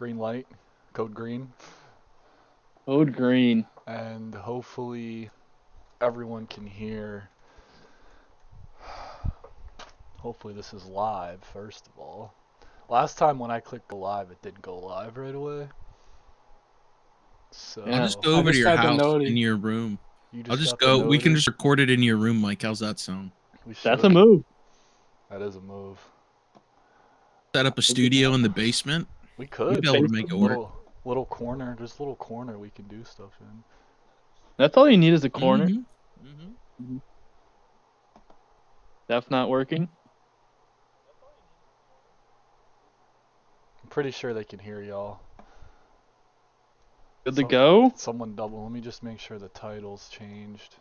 green light, code green, Code green. and hopefully everyone can hear. Hopefully this is live, first of all. Last time when I clicked go live, it didn't go live right away. So Yeah. I'll just go over to your house in your room. you I'll just just got the go. We can noti? just record it in your room, Mike. How's that sound? We should. That's a move. That is a move. Set up a studio in the basement. We We'd could. be able to make it work. Little corner. There's a little corner we can do stuff in. That's all you need is a corner. Mm-hmm. That's not working. I'm pretty sure they can hear y'all. Good to go. Someone double. Let me just make sure the title's changed.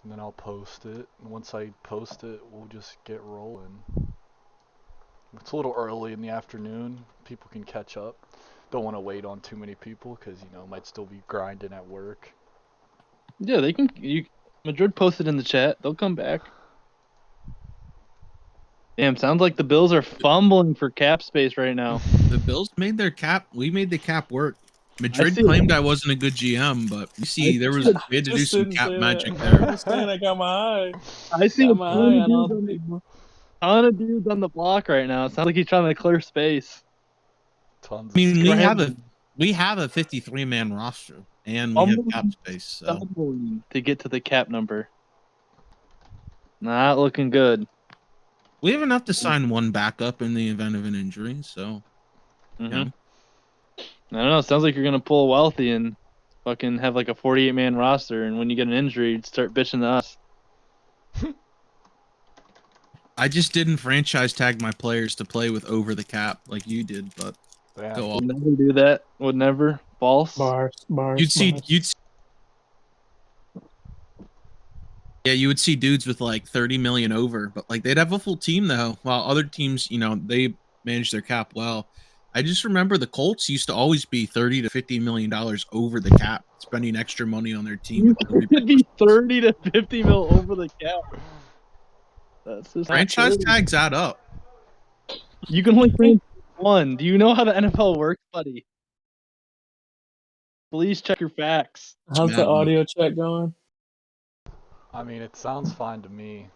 And then I'll post it. And once I post it, we'll just get rolling. It's a little early in the afternoon. People can catch up. Don't want to wait on too many people because, might still be grinding at work. Yeah, they can. Madrid posted in the chat. They'll come back. Damn, sounds like the Bills are fumbling for cap space right now. The Bills made their cap. We made the cap work. Madrid claimed I wasn't a good GM, but you see, we had to do some cap magic there. I'm just saying, I got my eye. I see Got my eye on all the a people. ton of dudes on the block right now. It sounds like he's trying to clear space. Tons. I mean, of we have a 53-man roster, and we have cap space. So. To get to the cap number. Not looking good. We have enough to sign one backup in the event of an injury, so. Yeah. I don't know. It sounds like you're gonna pull wealthy and fucking have like a 48-man roster, and when you get an injury, you'd start bitching to us. I just didn't franchise tag my players to play with over the cap like you did, but go off. Would never do that. Would never. False. Bars. You'd see. Yeah, you would see dudes with like 30 million over, but like they'd have a full team though, while other teams, they manage their cap well. I just remember the Colts used to always be 30 to 50 million dollars over the cap, spending extra money on their team. You could be 30 to 50 mil over the cap. That's just franchise tags add up. You can only franchise one. Do you know how the NFL works, buddy? Please check your facts. How's the audio check going? I mean, it sounds fine to me,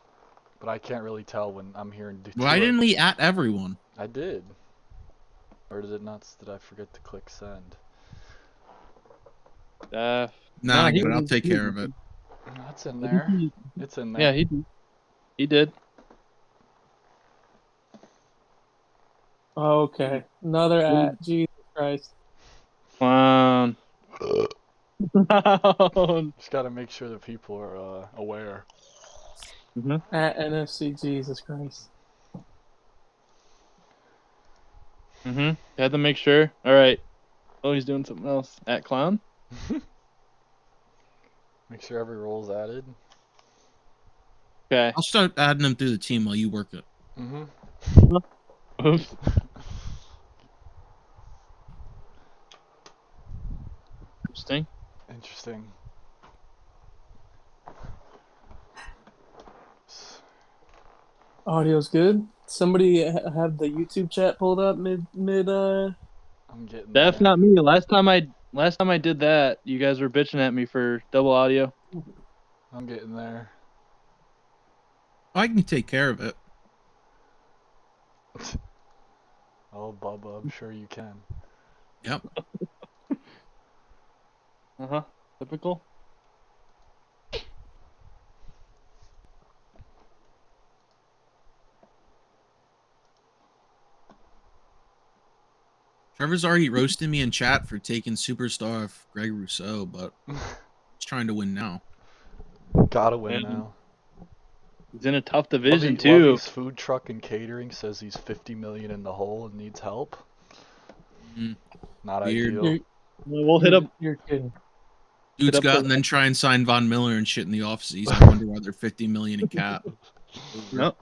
but I can't really tell when I'm hearing. Why didn't we at everyone? I did. Or did it not? Did I forget to click send? Nah, I'll take care of it. That's in there. It's in there. Yeah, he did. Okay. Another at. Jesus Christ. Clown. Just gotta make sure that people are aware. At NFC Jesus Christ. Had to make sure. All right. Oh, he's doing something else. At clown. Make sure every role's added. Okay. I'll start adding them through the team while you work it. Oops. Interesting. Audio's good. Somebody have the YouTube chat pulled up mid. I'm getting. That's there. not me. Last time I did that, you guys were bitching at me for double audio. I'm getting there. I can take care of it. Oh, Bubba, I'm sure you can. Yep. Typical. Trevor's already roasting me in chat for taking superstar of Greg Rousseau, but he's trying to win now. Gotta win now. He's in a tough division too. Lovey's food truck and catering says he's 50 million in the hole and needs help. Not ideal. We'll hit up. You're kidding. Dude's got and then try and sign Von Miller and shit in the offseason. I wonder why they're 50 million in cap. Nope.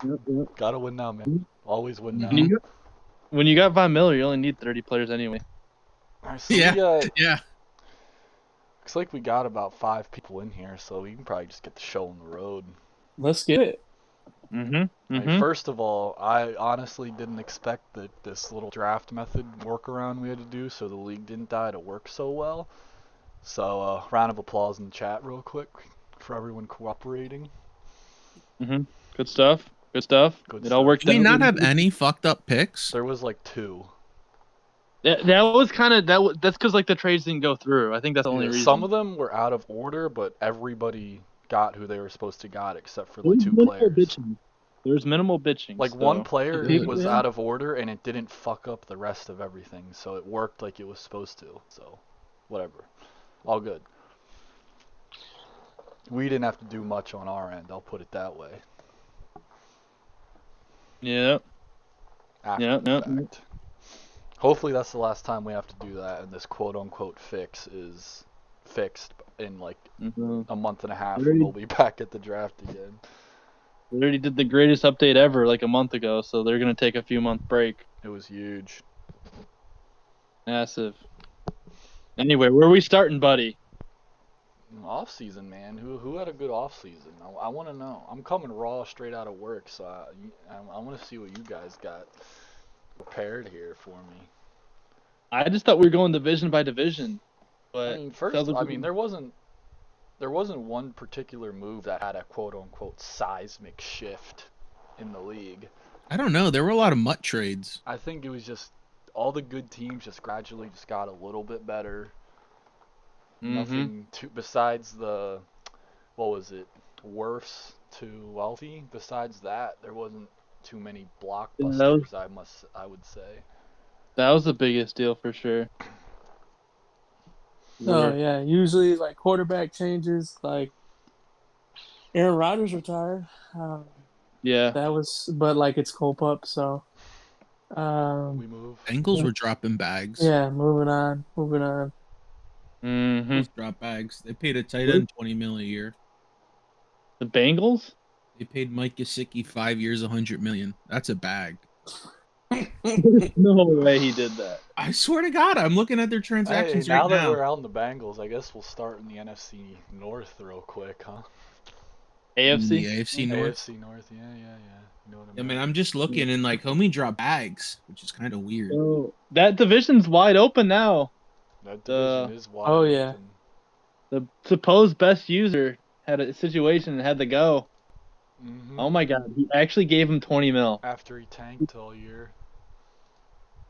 Gotta win now, man. Always win now. When you got Von Miller, you only need 30 players anyway. Right, so yeah. Looks like we got about 5 people in here, so we can probably just get the show on the road. Let's get it. Mm-hmm. I mean, first of all, I honestly didn't expect that this little draft method workaround we had to do so the league didn't die to work so well. So, round of applause in the chat real quick for everyone cooperating. Mm-hmm. Good stuff. Good stuff. Good It all stuff. worked Do we out. not have any fucked up picks? There was like 2. That was kind of that's because like the trades didn't go through. I think that's the only Yeah, reason. some of them were out of order, but everybody got who they were supposed to got except for like There's 2 minimal players. bitching. There's minimal bitching. Like so. one player Good. was Yeah. out of order and it didn't fuck up the rest of everything, so it worked like it was supposed to. So, whatever. All good. We didn't have to do much on our end, I'll put it that way. Yeah. After the fact. Hopefully that's the last time we have to do that and this quote-unquote fix is fixed in like a month and a half when we'll be back at the draft again. They already did the greatest update ever like a month ago, so they're going to take a few month break. It was huge. Massive. Anyway, where are we starting, buddy? Off season, man. Who had a good off season? I want to know. I'm coming raw straight out of work, so I want to see what you guys got prepared here for me. I just thought we were going division by division, but I mean, first, I mean, there wasn't one particular move that had a quote unquote seismic shift in the league. I don't know. There were a lot of mutt trades. I think it was just all the good teams just gradually just got a little bit better. Nothing too besides the, what was it, worse to wealthy. Besides that, there wasn't too many blockbusters. I would say. That was the biggest deal for sure. Oh yeah, usually like quarterback changes, like Aaron Rodgers retired. Yeah. That was, but like it's Cole Pup, so. We move. Bengals were dropping bags. Yeah, moving on. Bengals drop bags. They paid a tight end $20 million a year. The Bengals? They paid Mike Gesicki 5 years, $100 million. That's a bag. No way he did that. I swear to God, I'm looking at their transactions now right that now. we're out in the Bengals, I guess we'll start in the NFC North real quick, huh? AFC? The AFC North. AFC North, yeah. You know what I I mean? mean, I'm just looking and like homie dropped bags, which is kind of weird. So, that division's wide open now. That division is wide. Oh yeah. open. The supposed best user had a situation and had to go. Mm-hmm. Oh my God! He actually gave him 20 mil. After he tanked all year.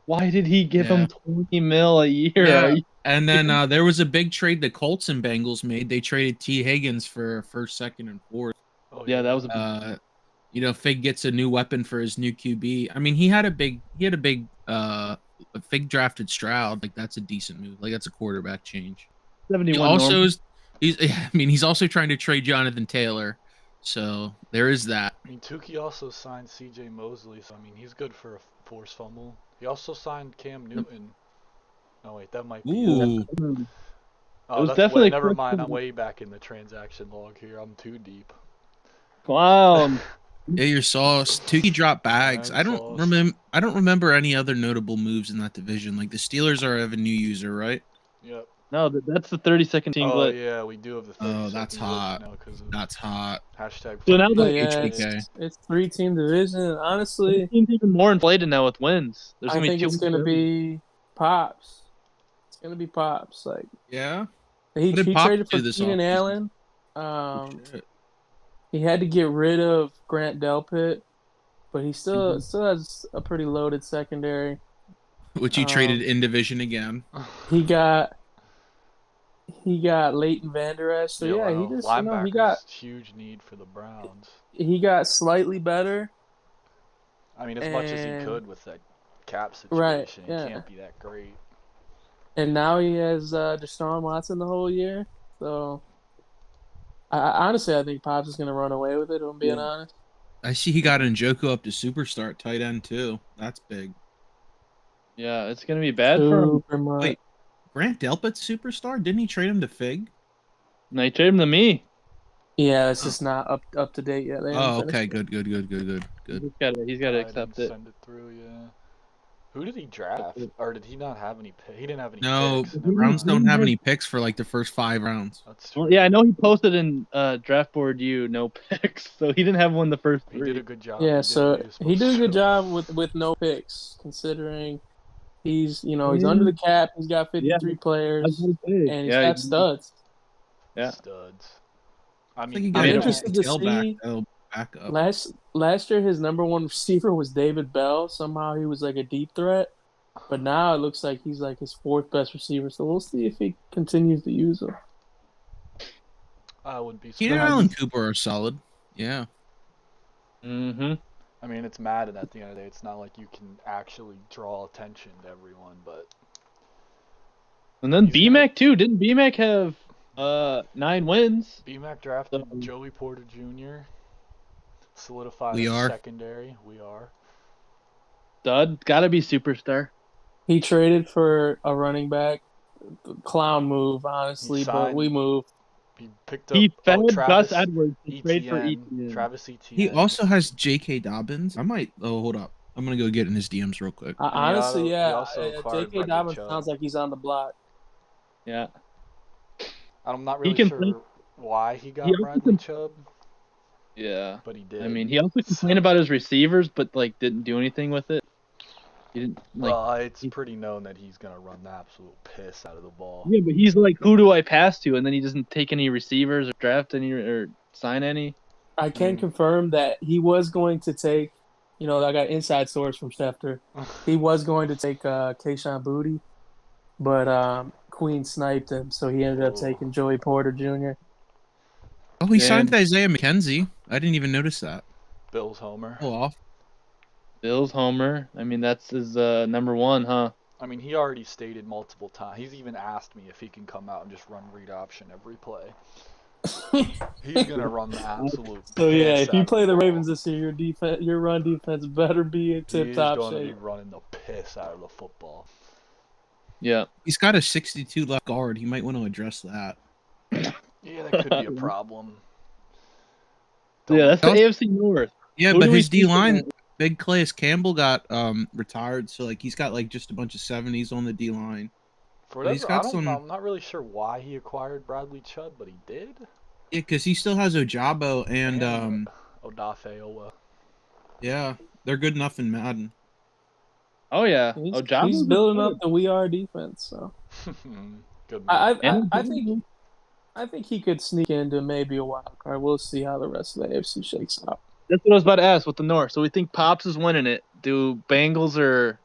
Why did he give him 20 mil a year? Yeah. And then there was a big trade the Colts and Bengals made. They traded T. Higgins for first, second, and fourth. Oh, yeah, that was a Fig gets a new weapon for his new QB. I mean, he had a big Fig drafted Stroud. Like that's a decent move. Like that's a quarterback change. 71. He's also trying to trade Jonathan Taylor. So there is that. I mean, Tukey also signed C.J. Mosley, so I mean, he's good for a force fumble. He also signed Cam Newton. Oh wait, that might be. Ooh. Oh, was that's definitely never mind. I'm way back in the transaction log here. I'm too deep. Clown. Yeah, your sauce. Tukey dropped bags. I don't remember any other notable moves in that division. Like the Steelers have a new user, right? Yep. No, that's the 30-second team Oh glitch. yeah, we do have the. Oh, that's hot. That's hot. Hashtag. So now it's 3-team division. Honestly, the team's even more inflated now with wins. I think it's gonna be Pops. It's gonna be Pops. Like yeah, he traded for Keenan offseason? Allen. He had to get rid of Grant Delpit, but he still has a pretty loaded secondary. Which he traded in division again. He got Leighton Vander Esch. So yeah, he just he got huge need for the Browns. He got slightly better. I mean, as much as he could with that cap situation, right, it can't be that great. And now he has Deshaun Watson the whole year. So I honestly think Pops is going to run away with it, if I'm being honest. I see he got Njoku up to superstar at tight end too. That's big. Yeah, it's going to be bad for him. Wait, Grant Delpit's superstar? Didn't he trade him to Fig? No, he traded him to me. Yeah, it's just not up to date yet. Oh, okay, good. He's got to accept it. Send it through, yeah. Who did he draft? Or did he not have any He didn't have any No, picks. the Never Browns mind. don't have any picks for like the first 5 rounds. That's true. Well, yeah, I know he posted in Draft Board U no picks, so he didn't have one the first He 3. did a good job. Yeah, He did what so was he supposed did a good to. job with no picks, considering he's he's Yeah. under the cap. He's got 53 I was players, gonna say, and he's yeah, got studs. Yeah. Studs. I I think mean, he I got mean, a it- interested to tailback see. that'll back up. Last year, his number one receiver was David Bell. Somehow he was like a deep threat, but now it looks like he's like his 4th best receiver. So we'll see if he continues to use him. I wouldn't be Keenan surprised. Allen Cooper are solid. Yeah. Mm-hmm. I mean, it's Madden at the end of the day. It's not like you can actually draw attention to everyone, but And then He's BMAC too. Didn't BMAC have 9 wins? BMAC drafted So- Joey Porter Jr. Solidified We his are. secondary. We are. Stud, gotta be superstar. He traded for a running back. Clown move, honestly, but signed- we move. He picked up He fed Travis Gus Edwards to trade for Etienne. Etienne. Travis Etienne. He also has J.K. Dobbins. I might. Oh, hold up. I'm gonna go get in his DMs real quick. Honestly, he yeah. also acquired J.K. Bradley Dobbins Chubb. sounds like he's on the block. Yeah. I'm not He really can sure play- why he got He also Bradley can- Chubb, Yeah. but he did. I mean, he also complained about his receivers, but like didn't do anything with it. He didn't like. well, it's pretty known that he's gonna run the absolute piss out of the ball. Yeah, but he's like, who do I pass to? And then he doesn't take any receivers or draft any or sign any. I can confirm that he was going to take, I got inside source from Schefter. He was going to take Kayshawn Booty, but Queen sniped him, so he ended up Oh. taking Joey Porter Jr. Oh, he Yeah. signed Isaiah McKenzie. I didn't even notice that. Bills homer. Oh, off. Bills homer. I mean, that's his number 1, huh? I mean, he already stated multiple times. He's even asked me if he can come out and just run read option every play. He's gonna run the absolute. So yeah, piss if you out play of the ball. Ravens this year, your run defense better be in tip top He's going to be shape. running the piss out of the football. Yeah. He's got a 62 left guard. He might want to address that. Yeah, that could be a problem. Yeah, that's the Don't- AFC North. Yeah, Who but do we his think D line, about- Big Calais Campbell got retired, so like he's got like just a bunch of 70s on the D line. For But he's whatever, got some- I'm not really sure why he acquired Bradley Chubb, but he did. Yeah, because he still has Ojabo and Odafe. yeah, they're good enough in Madden. Oh yeah. He's, Oh, John he's building up the We Are defense. So Good. I think he could sneak into maybe a wild card. We'll see how the rest of the AFC shakes out. That's what I was about to ask with the North. So we think Pops is winning it. Do Bengals or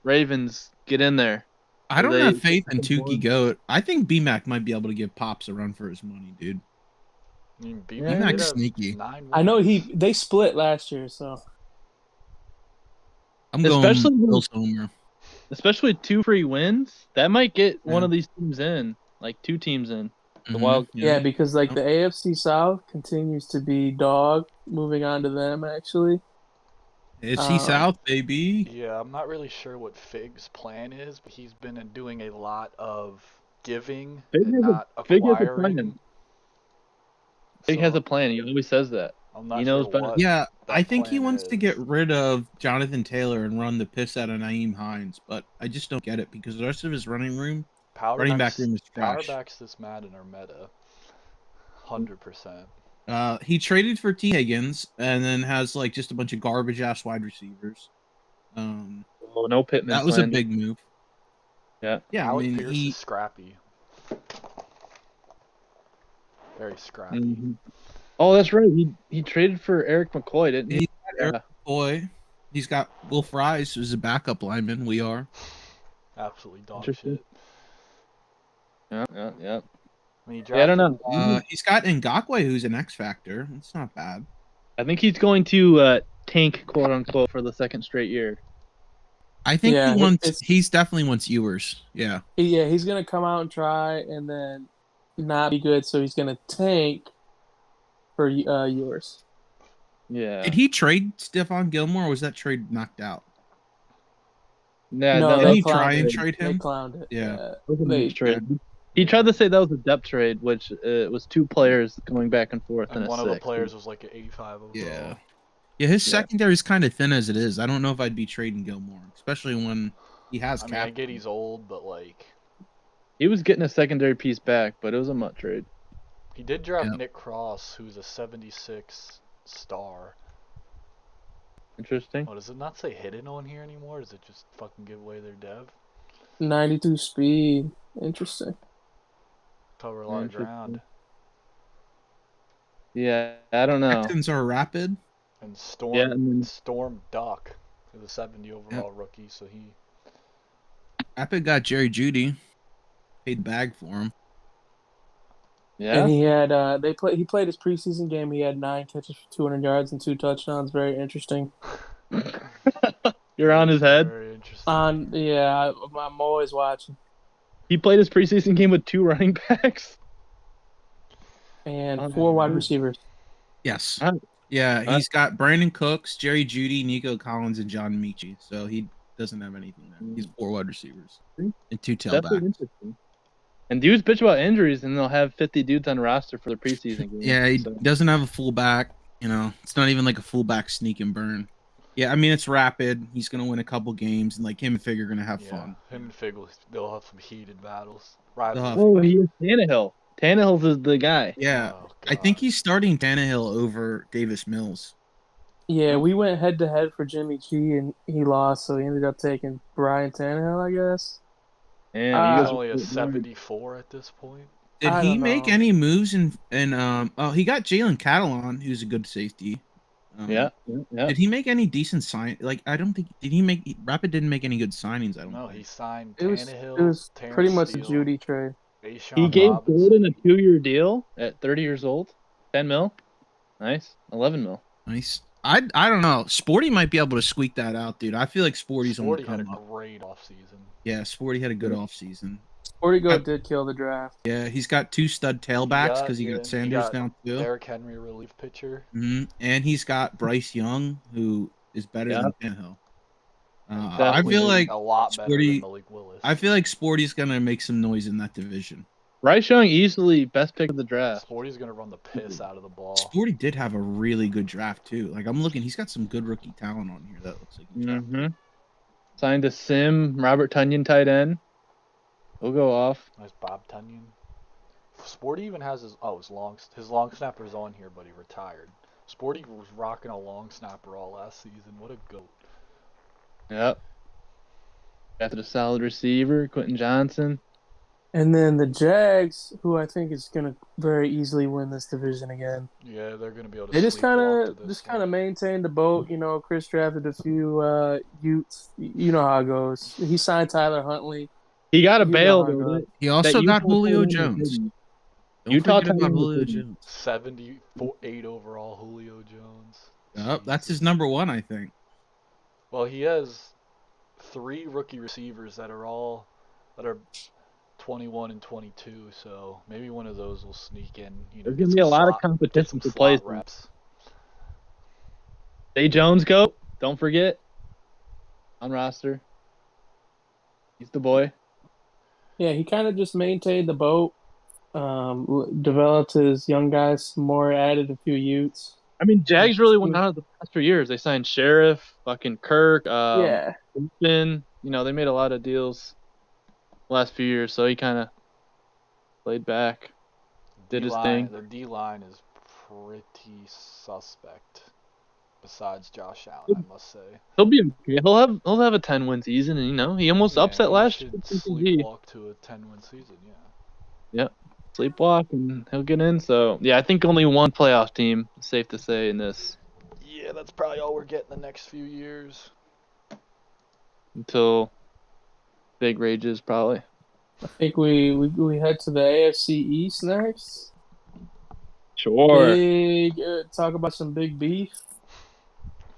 Ravens get in there? I don't They- have faith in Tukey Goat. I think BMAC might be able to give Pops a run for his money, dude. I mean, Yeah, BMAC did he's have sneaky. 9 I know wins. they split last year, so I'm going Especially when- Bills homer. Especially with 2 free wins, that might get one Yeah. of these teams in, like 2 teams in. The Mhm, wild. yeah, because like Yep. the AFC South continues to be dog. Moving on to them, actually. AFC South, baby. Yeah, I'm not really sure what Fig's plan is, but he's been doing a lot of giving Fig and has a- not Fig has a acquiring. plan. Big has a plan. He always says that. I'm not he sure knows better. what Yeah, that I think he plan wants to is. get rid of Jonathan Taylor and run the piss out of Naeem Hines, but I just don't get it because the rest of his running back Backs- room is trash. Powerbacks this Madden are meta. 100%. He traded for T. Higgins and then has like just a bunch of garbage ass wide receivers. Oh, no Pittman. That was a big move. Yeah. Yeah, I Alec mean, Pierce he is scrappy. Very scrappy. Mhm. Oh, that's right. He traded for Eric McCoy, didn't he? He's got Eric Boy. He's got Will Fries, who's a backup lineman. We are. Absolutely dog Interesting. shit. Yeah. I mean, he Yeah, I don't drafted- know. He's got Ngakwe, who's an X factor. It's not bad. I think he's going to tank, quote unquote, for the second straight year. I think Yeah, he wants. it's- He's definitely wants Ewers. Yeah. Yeah, he's gonna come out and try, and then not be good. So he's gonna tank for yours. Yeah. Did he trade Stephon Gilmore? Or was that trade knocked out? Yeah, No, no, Did they he clowned try and it. trade They him? clowned it. Yeah. that was a They- nice trade. He tried to say that was a depth trade, which was 2 players going back and forth and in one a of the 6. players was like an 85 overall. Yeah. Yeah, his Yeah. secondary is kind of thin as it is. I don't know if I'd be trading Gilmore, especially when he has I mean, I cap. get he's old, but like He was getting a secondary piece back, but it was a mutt trade. he did draft Yeah. Nick Cross, who's a 76 star. Interesting. Oh, does it not say hidden on here anymore? Does it just fucking give away their dev? 92 speed. Interesting. Cover a lot of ground. Yeah, I don't know. Texans are rapid. And Storm Yeah, I mean- Storm Duck is a 70 overall rookie, so he Rapid got Jerry Judy. Paid bag for him. Yeah. And he had he played his preseason game. He had 9 catches for 200 yards and 2 touchdowns. Very interesting. You're on his head. Very interesting. Yeah, I'm always watching. He played his preseason game with 2 running backs. And Oh, 4 wide man. receivers. Yes. Huh? Yeah, Huh? he's got Brandon Cooks, Jerry Judy, Nico Collins, and John Michi. So he doesn't have anything there. He's 4 wide receivers and 2 Definitely tailbacks. interesting. And dudes bitch about injuries, and they'll have 50 dudes on roster for the preseason game. Yeah, he so. doesn't have a fullback. You know, it's not even like a fullback sneak and burn. Yeah, I mean, it's rapid. He's going to win a couple games, and like him and Fig are going to have fun. Him and Fig, they'll have some heated battles. Oh, he is Tannehill. Tannehill's is the guy. Yeah, Oh, I think God. he's starting Tannehill over Davis Mills. Yeah, we went head to head for Jimmy G, and he lost, so he ended up taking Brian Tannehill, I guess. And He's guys only a were- 74 at this point. Did I he don't make know. any moves in oh, he got Jalen Catalon, who's a good safety. Yeah. Did he make any decent sign? Like, I don't think did he make Rapid didn't make any good signings. I don't. No, think. he signed It Tannehill. was Terrence pretty much Steele, a Judy trade. Ashawn He gave Robinson. Golden a 2-year deal at 30 years old. 10 mil. Nice. 11 mil. Nice. I don't know. Sporty might be able to squeak that out, dude. I feel like Sporty's Sporty on had the a come up. great offseason. Yeah, Sporty had a good offseason. Sportigo did kill the draft. Yeah, he's got 2 stud tailbacks because he got Sanders down too. Derrick Henry relief pitcher. And he's got Bryce Young, who is better Yeah. than Tannehill. I Definitely feel like a lot better Sporty. than Malik Willis. I feel like Sporty's gonna make some noise in that division. Bryce Young easily best pick of the draft. Sporty's gonna run the piss out of the ball. Sporty did have a really good draft too. Like I'm looking, he's got some good rookie talent on here. That looks like. He's drafted. Mm-hmm. Signed a Sim, Robert Tunyon tight end. He'll go off. Nice Bob Tunyon. Sporty even has his long snapper's on here, but he retired. Sporty was rocking a long snapper all last season. What a goat. Yep. After a solid receiver, Quentin Johnson. And then the Jags, who I think is going to very easily win this division again. Yeah, they're gonna be able to. They just sleepwalk to this kind one. of maintained the boat. You know, Chris drafted a few Utes. You know how it goes. He signed Tyler Huntley. He got a You bail, know how it though. goes. He also That got Utah Julio tight end was Jones. hidden. Don't Utah forget about tight end was Julio hidden. Jones. 78 overall Julio Jones. Yep, that's his Jesus. number 1, I think. Well, he has 3 rookie receivers that are 21 and 22, so maybe one of those will sneak in. You know, There's get gonna be some a lot of slot- get competition some for plays. slot reps. Zay Jones go. Don't forget. On roster. He's the boy. Yeah, he kind of just maintained the boat. Developed his young guys some more. Added a few Utes. I mean, Jags really went out of the past few years. They signed Sheriff, fucking Kirk, Yeah, Houston. You know, they made a lot of deals last few years, so he kind of played back. Did his thing. The D line is pretty suspect. Besides Josh Allen, I must say. He'll be okay. He'll have a 10-win season, and you know he almost upset he last should year. sleepwalk to a 10-win season. Yeah. Sleepwalk, and he'll get in. So yeah, I think only one playoff team. Safe to say in this Yeah, that's probably all we're getting the next few years. until big rages probably. I think we head to the AFC East next. Sure. Big talk about some big beef.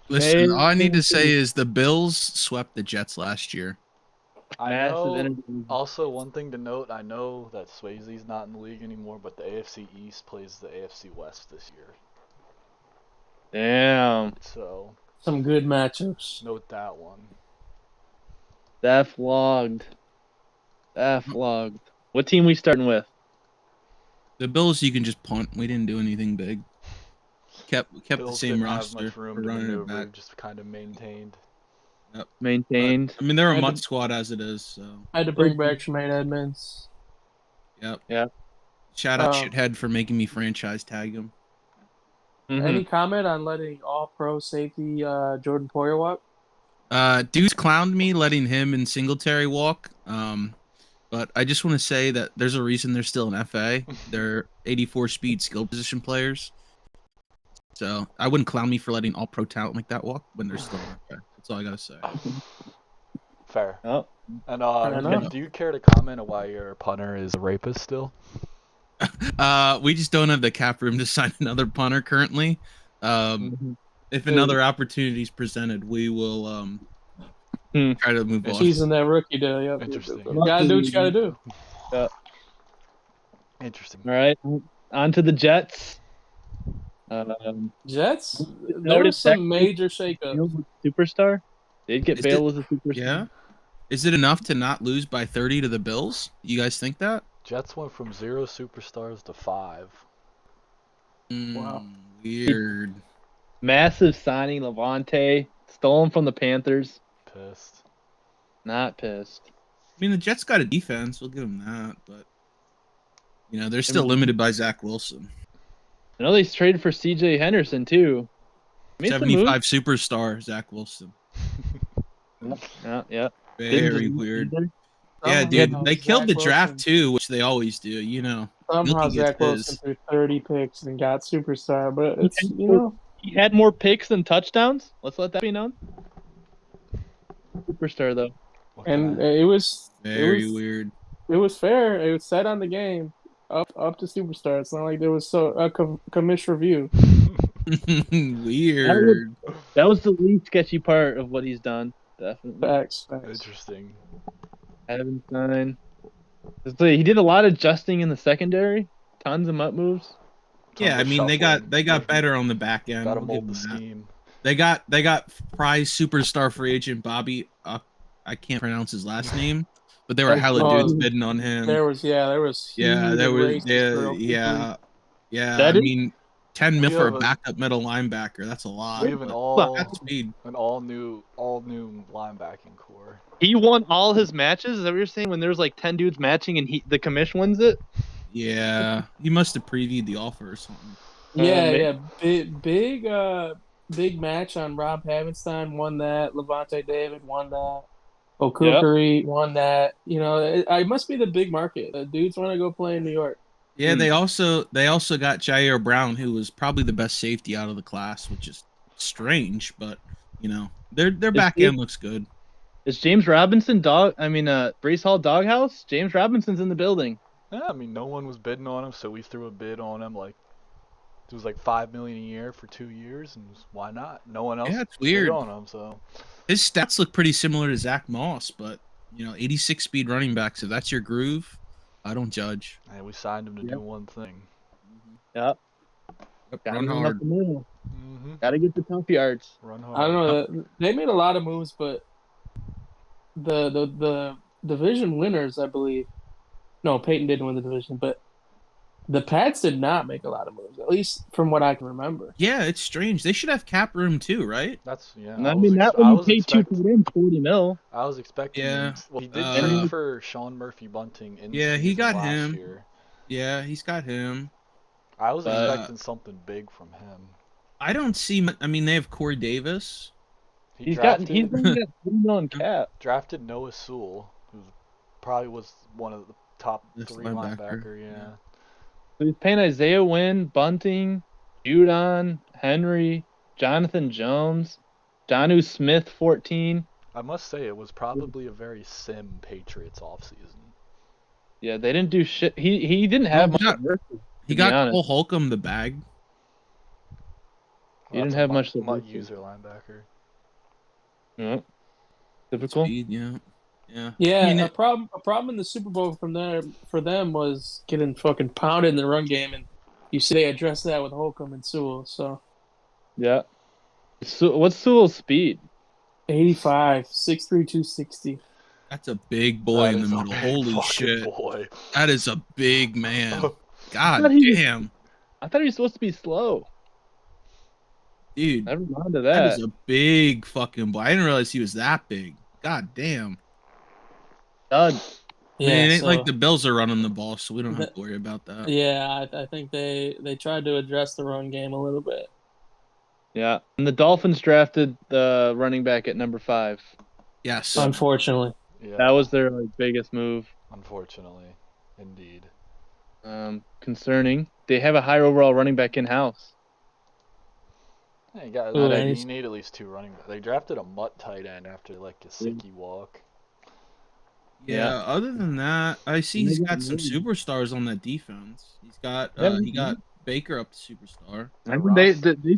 Listen, all I need to say is the Bills swept the Jets last year. I Massive know. energy. Also, one thing to note, I know that Swayze's not in the league anymore, but the AFC East plays the AFC West this year. Damn. So, Some good matchups. note that one. That flogged. What team we starting with? The Bills, you can just punt. We didn't do anything big. kept the Bills same didn't have roster much room for to running it maneuver, back. just kind of maintained. Yep. Maintained. But, I mean, they're a Had to- MUT squad as it is. So I had to bring back Tremaine Edmonds. yep. Yeah. Shout out Um, shithead for making me franchise tag him. Any comment on letting All-Pro safety Jordan Poyer walk? Dudes clowned me letting him and Singletary walk. But I just want to say that there's a reason they're still an FA. They're 84 speed skill position players. So I wouldn't clown me for letting all pro talent like that walk when they're still an FA. That's all I gotta say. Fair. Oh, And Fair enough. do you care to comment on why your punter is a rapist still? We just don't have the cap room to sign another punter currently. If another opportunity is presented, we will try to move on. She's in that rookie deal. Yep. Interesting. You gotta do what you gotta do. Interesting. all right. On to the Jets. Jets. There Noted was some that- major shakeups. Superstar. Did get Is Bale it- as a superstar. Yeah. Is it enough to not lose by 30 to the Bills? You guys think that? Jets went from 0 superstars to 5. Wow. Weird. Massive signing, Levante. Stolen from the Panthers. Pissed. Not pissed. I mean, the Jets got a defense. We'll give them that, but they're still limited by Zach Wilson. I know they traded for C.J. Henderson too. Made some 75 superstar Zach Wilson. moves. Yeah. Very weird. Either. Yeah, dude. Somehow They killed the Zach draft Wilson- too, which they always do. Somehow Milky gets Zach Wilson his. threw 30 picks and got superstar, but it's He had more picks than touchdowns. Let's let that be known. Superstar though. What can and I- it was Very it was, weird. It was fair. It was set on the game up to superstar. It's not like there was a commish review. Weird. That was the least sketchy part of what he's done. Definitely. Facts. Interesting. Evanstein. He did a lot of adjusting in the secondary. Tons of mutt moves. Yeah, I mean they got better on the back end. Got to We'll mold give the them that. scheme. They got prize superstar free agent Bobby. I can't pronounce his last name, but there were hella dudes bidding on him. There was yeah, there was yeah. That I is- mean, 10 mil We for a have a- backuck middle linebacker. That's a lot. We have an but all that's speed. new linebacking core. He won all his matches. Is that what you're saying? When there's like 10 dudes matching and the commish wins it? Yeah, he must have previewed the offer or something. Yeah. Big match on Rob Havenstein won that. Levante David won that. Okukuri won that. It must be the big market. The dudes want to go play in New York. Yeah, they also got Jair Brown, who was probably the best safety out of the class, which is strange, but their back end looks good. Is James Robinson Brees Hall Doghouse? James Robinson's in the building. Yeah, I mean no one was bidding on him, so we threw a bid on him. Like it was like $5 million a year for 2 years, and why not? No one else it's bid weird. on him, so His stats look pretty similar to Zach Moss, but 86 speed running backs. If that's your groove, I don't judge. hey, we signed him to do one thing. Yep. Run hard. Mm-hmm. Gotta get the tough yards. Run hard. I don't know. They made a lot of moves, but the division winners, I believe. No, Peyton didn't win the division, but the Pats did not make a lot of moves, at least from what I can remember. Yeah, it's strange. They should have cap room too, right? That's yeah. I mean, that when you paid two for him, 40 mil. I was expecting. Yeah. Well, he did Uh, trade for Sean Murphy Bunting. Yeah, he got last him. Year. Yeah, he's got him. I was expecting something big from him. I don't see. I mean, they have Corey Davis. He's only got 3 mil on cap. Drafted Noah Sewell, who probably was one of the top This 3 linebacker, linebacker. Yeah. So he's paying Isaiah Wynn, Bunting, Judon, Henry, Jonathan Jones, Jonnu Smith, 14. I must say it was probably a very sim Patriots offseason. Yeah, they didn't do shit. He didn't have much work. He be got honest. Cole Holcomb the bag. He didn't That's a have much to mutt work with. user linebacker. Yeah. Typical. Speed, yeah. Yeah, I mean, a problem in the Super Bowl for them was getting fucking pounded in the run game, and you see they addressed that with Holcomb and Sewell. So Yeah. So what's Sewell's speed? 85, 6'3", 260. That's a big boy That in the is a middle. big Holy fucking shit. Boy. That is a big man. God thought he was- damn. I thought he was supposed to be slow. Dude, Never mind to that that. is a big fucking boy. I didn't realize he was that big. God damn. Dud. I mean, Yeah, it ain't like so the Bills are running the ball, so we don't have the, to worry about that. yeah, I think they tried to address the run game a little bit. Yeah. And the Dolphins drafted the running back at number 5. Yes. Unfortunately. Yeah. That was their biggest move. Unfortunately, indeed. Concerning. They have a higher overall running back in house. Yeah, you got. Ooh, You need at least 2 running backs. They drafted a mutt tight end after like Gesicki walk. Yeah, Yeah. other than that, I see And they he's got some got superstars on that defense. He got Baker up to superstar. I mean, they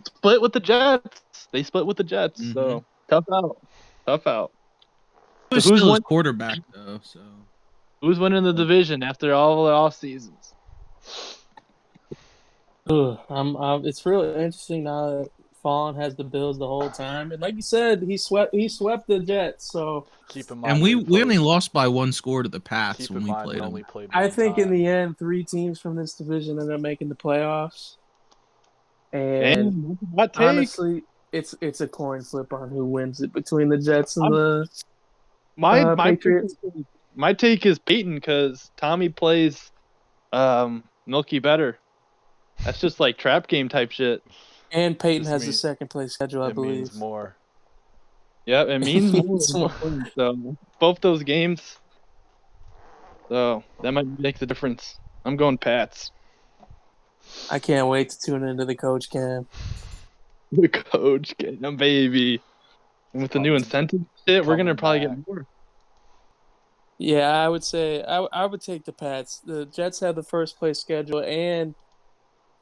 split with the Jets. They split with the Jets. Mhm. So tough out. Tough out. He was So still his quarterback though, so who's winning the division after all the off seasons? Ooh, it's really interesting now that Fawn has the Bills the whole time, and like you said, he swept the Jets. So Keep in mind, and we only lost by 1 score to the Pats Keep when in we mind, played we only them. played. I One think in time. the end, 3 teams from this division end up making the playoffs. And Damn, hot take. honestly, it's a coin flip on who wins it between the Jets and the my Patriots. my take is Peyton because Tommy plays Milky better. That's just like trap game type shit. And Peyton Just has the means- second place schedule, I It believe. means more. Yeah, it means more. It's more. So both those games. So that might make the difference. I'm going Pats. I can't wait to tune into the coach cam. The coach getting a baby. And with the new incentive shit, we're gonna probably get more. Yeah, I would say I would take the Pats. The Jets have the first place schedule, and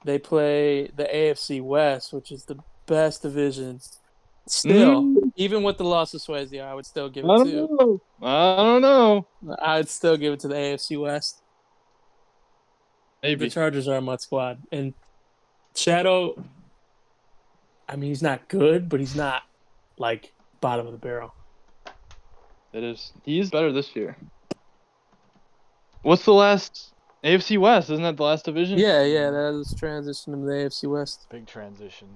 they play the AFC West, which is the best division. Still, even with the loss of Swayze, I would still give it to. I don't know. I'd still give it to the AFC West. Maybe. The Chargers are a mud squad, and Shadow. I mean, he's not good, but he's not like bottom of the barrel. It is. He's better this year. What's the last AFC West? Isn't that the last division? Yeah, that is transition to the AFC West. Big transition.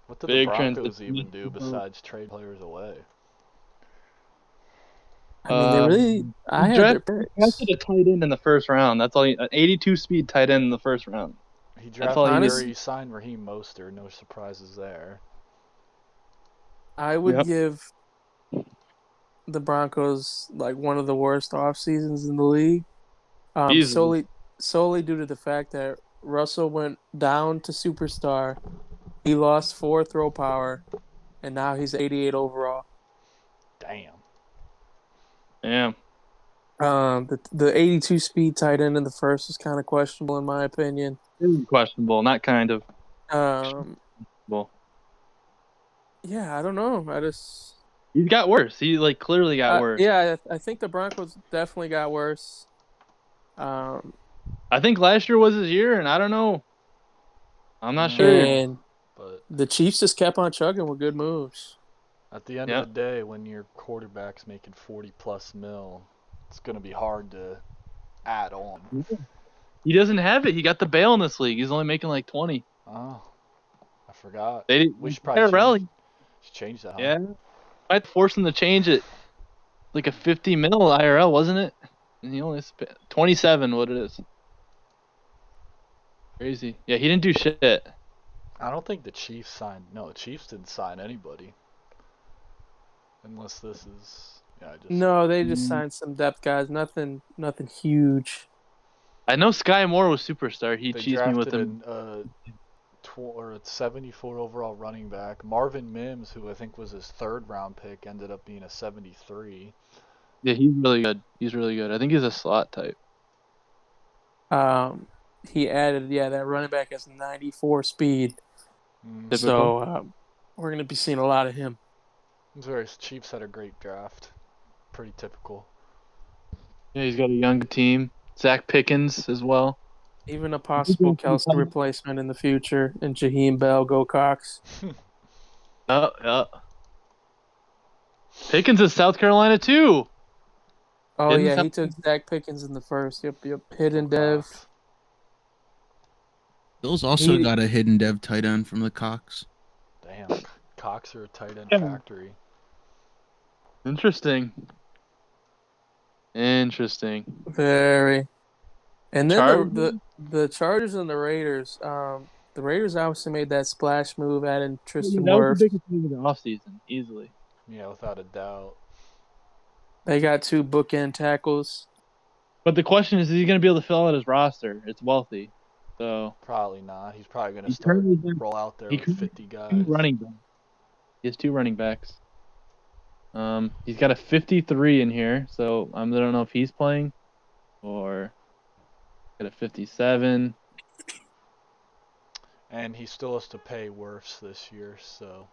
What did Big the Broncos transition. even do besides trade players away? I mean, they really. I had their picks. Drafted a tight end in the first round. That's all. An 82 speed tight end in the first round. He That's all drafted. He signed Raheem Mostert. No surprises there. I would give the Broncos like one of the worst off seasons in the league. Solely due to the fact that Russell went down to superstar. He lost 4 throw power, and now he's 88 overall. Damn. The 82 speed tight end in the first was kind of questionable in my opinion. Questionable, not kind of. Well, yeah, I don't know. He got worse. He clearly got worse. Yeah, I think the Broncos definitely got worse. I think last year was his year, and I don't know. I'm not sure. And the Chiefs just kept on chugging with good moves. At the end of the day, when your quarterback's making 40+ mil, it's gonna be hard to add on. He doesn't have it. He got the bail in this league. He's only making like 20. Oh, I forgot. We should probably change that. Huh? Yeah, I'd force him to change it. Like a 50 mil IRL, wasn't it? And he only spent 27. What it is? Crazy. Yeah, he didn't do shit. I don't think the Chiefs signed. No, the Chiefs didn't sign anybody. Unless this is. No, they just signed some depth guys. Nothing huge. I know Sky Moore was superstar. He cheesed me with him. A 74 overall running back. Marvin Mims, who I think was his 3rd round pick, ended up being a 73. Yeah, he's really good. I think he's a slot type. He added, that running back has 94 speed. So we're going to be seeing a lot of him. Chiefs had a great draft. Pretty typical. Yeah, he's got a young team. Zach Pickens as well. Even a possible Kelsey replacement in the future. And Jaheim Bell, go Cox. Pickens is South Carolina too. Oh, yeah, he took Zach Pickens in the first. Yep. Hidden dev. Bills also got a hidden dev tight end from the Cox. Damn. Damn, Cox are a tight end Yeah. factory. Interesting. Very. And then Chargers? the Chargers and the Raiders. The Raiders obviously made that splash move, adding Tristan That was the Wirfs. biggest move of the offseason, easily. Yeah, without a doubt. They got 2 bookend tackles. But the question is he going to be able to fill out his roster? It's wealthy. So Probably not. He's probably going to he start currently has roll out there he with currently 50 two guys. running backs. He has 2 running backs. He's got a 53 in here, so I don't know if he's playing or got a 57. And he still has to pay Wirfs this year, so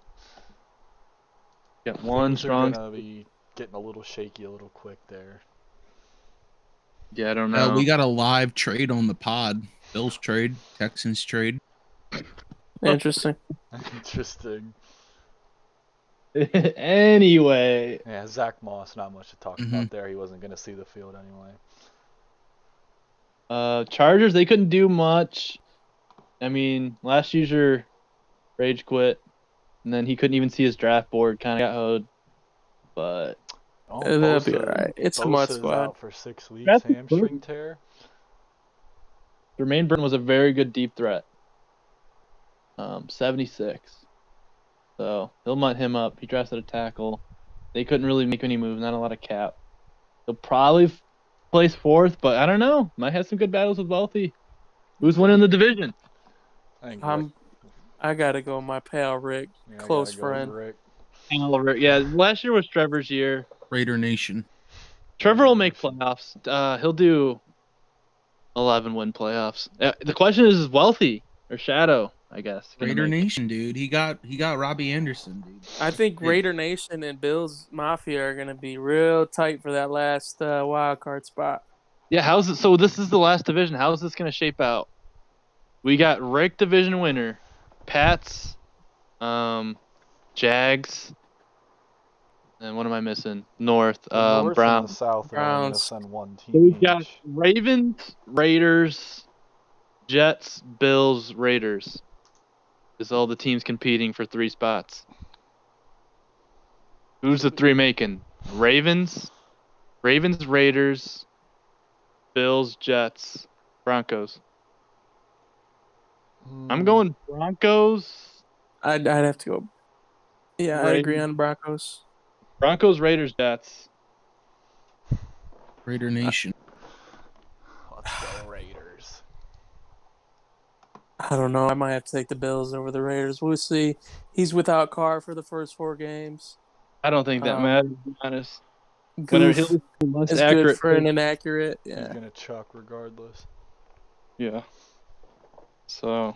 Got one things strong. are going to be getting a little shaky a little quick there. Yeah, I don't know. We got a live trade on the pod. Bills trade, Texans trade. Interesting. Interesting. Anyway, Yeah, Zach Moss, not much to talk about there. He wasn't going to see the field anyway. Chargers, they couldn't do much. I mean, last user rage quit, and then he couldn't even see his draft board. Kind of got hoed, but That'll be all right. It's a mud Bosa's squad. out for 6 weeks, That's hamstring tear. Jermaine Burton was a very good deep threat. 76. So he'll mutt him up. He drafted a tackle. They couldn't really make any moves. Not a lot of cap. He'll probably place 4th, but I don't know. Might have some good battles with Wealthy. Who's winning the division? I think I gotta go with my pal Rick, I close gotta go friend. Rick. Yeah, last year was Trevor's year. Raider Nation. Trevor will make playoffs. He'll do 11-win playoffs. The question is Wealthy or Shadow, I guess. Raider Nation, dude. He got Robbie Anderson, dude. I think Raider Nation and Bills Mafia are gonna be real tight for that last wild card spot. Yeah, how's it? So this is the last division. How is this gonna shape out? We got Rick division winner, Pats, Jags, and what am I missing? North, The North Browns. and the South are only going to Browns. send one team So we've got each. Ravens, Raiders, Jets, Bills, Raiders. Is all the teams competing for 3 spots. Who's the 3 making? Ravens, Raiders, Bills, Jets, Broncos. I'm going Broncos. I'd have to go. Yeah, I agree on Broncos. Broncos, Raiders, Jets. Raider Nation. Let's go Raiders. I don't know. I might have to take the Bills over the Raiders. We'll see. He's without Carr for the first 4 games. I don't think that matters, to be honest. Goof He'll be the most is accurate good for an inaccurate. He's Yeah. going to chuck regardless. Yeah. So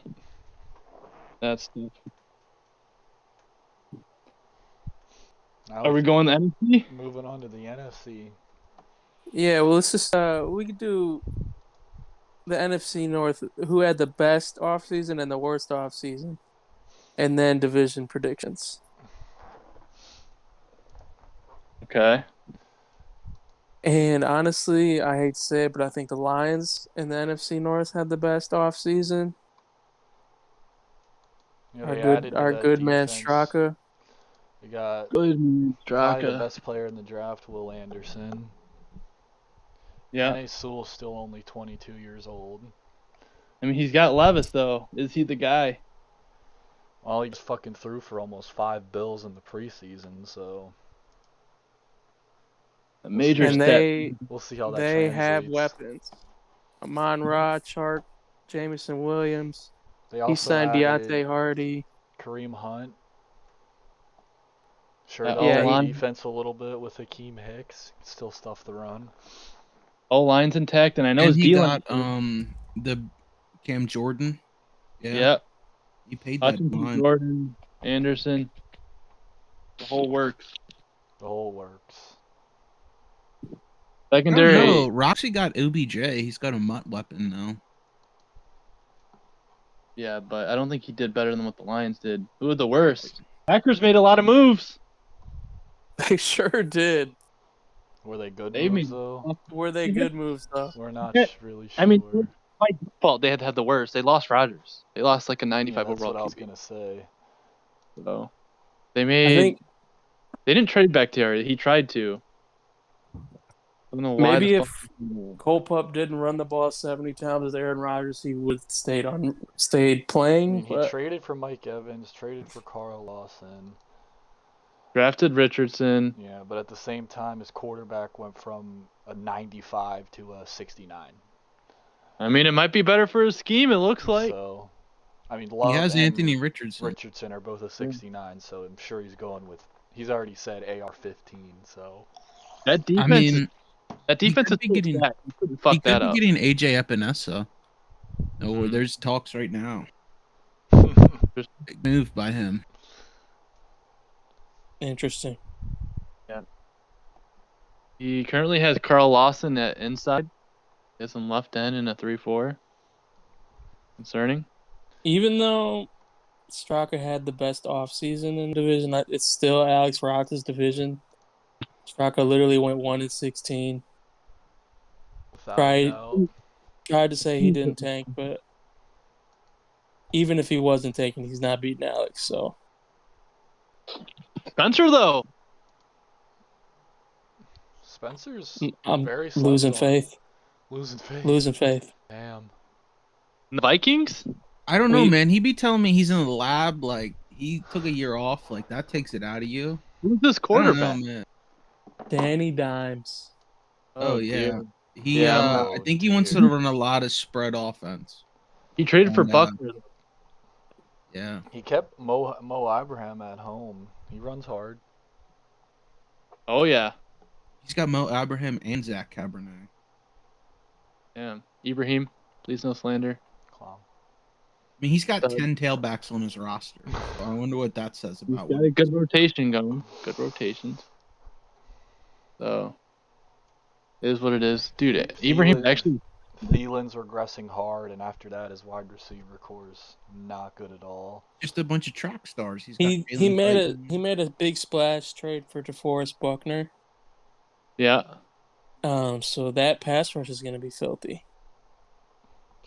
that's the. Now Are we going to NFC? moving on to the NFC. Yeah, well, let's just we could do the NFC North. Who had the best offseason and the worst offseason, and then division predictions. Okay. And honestly, I hate to say it, but I think the Lions in the NFC North had the best offseason. Yeah, they added to Our that good man defense. Straka. We got Good probably the Straka. best player in the draft, Will Anderson. Yeah. Penei Sewell's still only 22 years old. I mean, he's got Levis, though. Is he the guy? Well, he just fucking threw for almost 5 bills in the preseason, so A major And step. we'll see how that they have translates. weapons. Amon-Ra, Chark, Jameson Williams. They He also signed added Deontay Hardy. Kareem Hunt. Sure, That they'll O-line- defense a little bit with Hakeem Hicks. Still stuff the run. All lines intact, and I know And his he D-line. got the Cam Jordan. Yeah. Yep. He paid that Hutchinson, line. Jordan, Anderson. The whole works. The whole works. Secondary. No, Roxy got OBJ. He's got a mutt weapon now. Yeah, but I don't think he did better than what the Lions did. Who were the worst? Packers made a lot of moves. They sure did. Were they good They moves, made- though? Were they good moves, though? We're not Yeah, really sure. I mean, by default, they had to have the worst. They lost Rodgers. They lost like a yeah, 95 that's overall what I was QB. going to say. So they I think didn't trade Bakhtiari. He tried to. I don't know why maybe the if fuck. Cole Pup didn't run the ball 70 times as Aaron Rodgers, he would have stayed I playing. mean, he But traded for Mike Evans, traded for Carl Lawson. Drafted Richardson. Yeah, but at the same time, his quarterback went from a 95 to a 69. I mean, it might be better for his scheme. It looks like. So, I mean, He Love has and Anthony Richardson. Richardson are both a 69, so I'm sure he's going with. He's already said AR-15, so. That defense. I mean, that defense is could be getting- stacked. You couldn't he fuck could that be up. getting AJ Epinesa. Oh, Mhm. there's talks right now. Big move by him. interesting. He currently has Carl Lawson at inside. He has him left end in a 3-4. Concerning. Even though Straka had the best offseason in the division, it's still Alex Rox's division. Straka literally went 1-16. Without a Tried doubt. tried to say he didn't tank, but even if he wasn't tanking, he's not beating Alex. So Spencer though. Spencer's I'm very slept losing on. faith. Losing faith. Losing faith. Damn. The Vikings? I don't know, We- man. He be telling me he's in the lab. Like he took a year off. Like that takes it out of you. Who's this I don't quarterback? know, man. Danny Dimes. Oh yeah. dear. He Yeah, I think he wants to run a lot of spread offense. He traded for And, Buckner. Yeah. He kept Mo Abraham at home. He runs hard. Oh yeah. He's got Mo Abraham and Zach Cabernet. Yeah. Ibrahim, please no slander. Clown. I mean, he's got So- 10 tailbacks on his roster. So I wonder what that says He's about got him. a good rotation going. Good rotations. So it is what it is. Dude, Ibrahim actually Thielen's regressing hard, and after that, his wide receiver core is not good at all. Just a bunch of track stars. He's got He Jalen made Clayton. a big splash trade for DeForest Buckner. yeah. So that pass rush is gonna be filthy.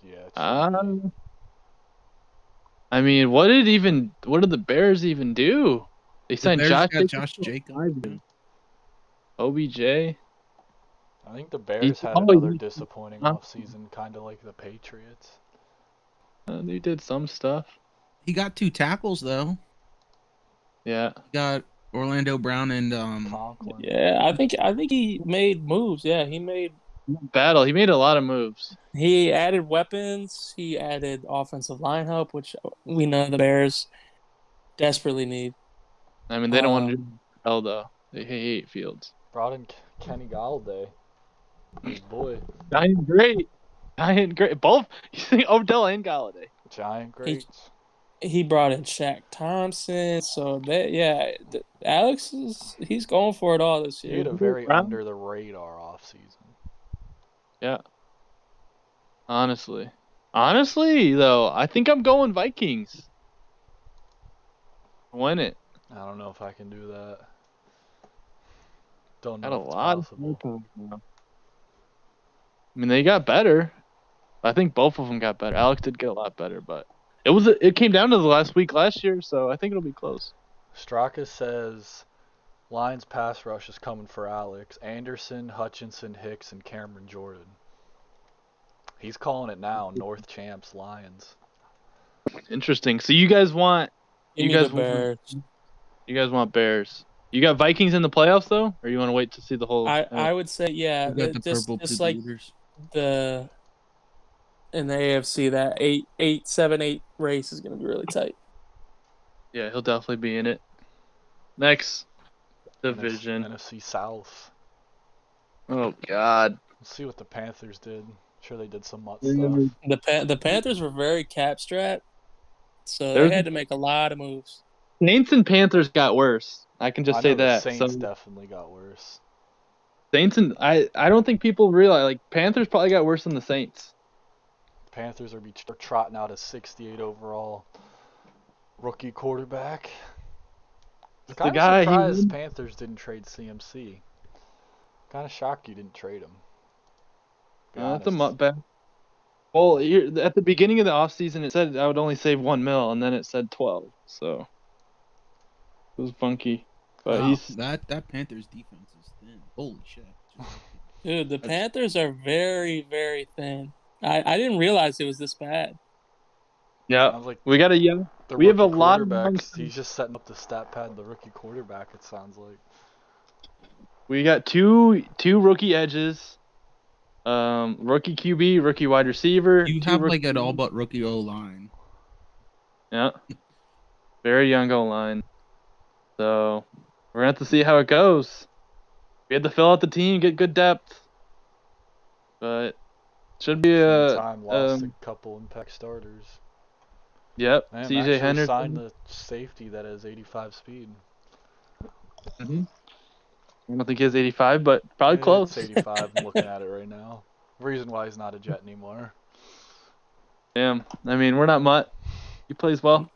Yeah. It should be. I mean, what did the Bears even do? They The signed Bears Josh got Josh Jacobs. OBJ. I think the Bears had probably- another disappointing offseason, kind of like the Patriots. They did some stuff. He got 2 tackles though. Yeah. He got Orlando Brown and Conklin. Yeah, I think he made moves. Yeah, he made Battle. He made a lot of moves. He added weapons. He added offensive line help, which we know the Bears desperately need. I mean, they don't want to do hell though. They hate Fields. Brought in Kenny Galladay. His boy. Giant great. Both. You think Odell and Galladay. Giant greats. He brought in Shaq Thompson. So Alex he's going for it all this He year. had a very Brown? under the radar offseason. Yeah. Honestly, though, I think I'm going Vikings. Win it. I don't know if I can do that. Don't Got know a if it's lot. possible. I mean, they got better. I think both of them got better. Alex did get a lot better, but it came down to the last week last year, so I think it'll be close. Straka says Lions pass rush is coming for Alex. Anderson, Hutchinson, Hicks, and Cameron Jordan. He's calling it now. North champs, Lions. Interesting. So you guys want You you need guys the Bears. Bears. You got Vikings in the playoffs though, or you want to wait to see the whole? I would say we got the just purple like leaders. in the AFC, that 7-8 race is going to be really tight. Yeah, he'll definitely be in it. Next division. NFC South. Oh God. Let's see what the Panthers did. Sure, they did some mutt stuff. The Panthers were very cap strapped, so There's- they had to make a lot of moves. Saints and Panthers got worse. I can just I say know the that. Saints So definitely got worse. Saints and I don't think people realize like Panthers probably got worse than the Saints. The Panthers are trotting out a 68 overall rookie quarterback. It's Kind the of guy surprised Panthers didn't trade CMC. Kind of shocked you didn't trade him. Be That's a honest. bad. Well, at the beginning of the offseason, it said I would only save $1 million, and then it said 12. So It was funky. But Wow, he's that Panthers defense is thin. Holy shit. Dude, the That's- Panthers are very, very thin. I didn't realize it was this bad. yeah. Sounds like We got a young. the We have a rookie lot of quarterbacks. He's just setting up the stat pad. The rookie quarterback. It sounds like. We got two rookie edges, rookie QB, rookie wide receiver. You two have rookie, like an all but rookie O line. yeah, very young O line. So we're gonna have to see how it goes. We had to fill out the team, get good depth, but should be Same a time, lost a couple impact starters. yep. Man, CJ actually Henderson. signed the safety that has 85 speed. I don't think he has 85, but probably Yeah, close. It's 85. I'm looking at it right now. Reason why he's not a Jet anymore. Damn. I mean, we're not Mutt. He plays well.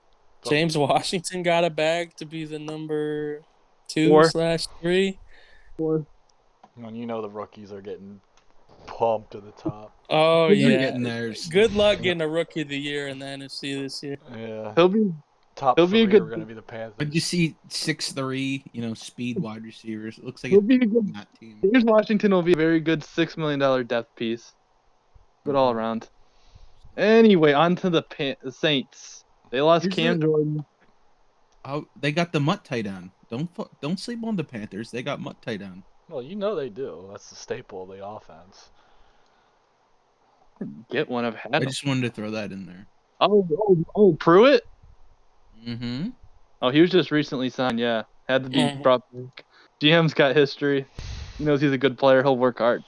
James Washington got a bag to be the number 4. 2/3. When you know the rookies are getting pumped to the top. Oh They're yeah. getting theirs. Good luck getting a rookie of the year in the NFC this year. Yeah. He'll be Top he'll be a three good- are going to be the Panthers. But you see 6'3", speed wide receivers. It looks like he'll it's be a good. that team. James Washington will be a very good $6 million depth piece. Good all around. Anyway, on to the Saints. They lost Here's Cam the- Jordan. Oh, they got the Mutt tight end. Don't sleep on the Panthers. They got Mutt tight end. Well, you know they do. That's the staple of the offense. Get one. I've had I him. just wanted to throw that in there. Oh, Pruitt. Mm-hmm. Oh, he was just recently signed. Yeah, had to be Mhm. brought back. GM's got history. He knows he's a good player. He'll work hard.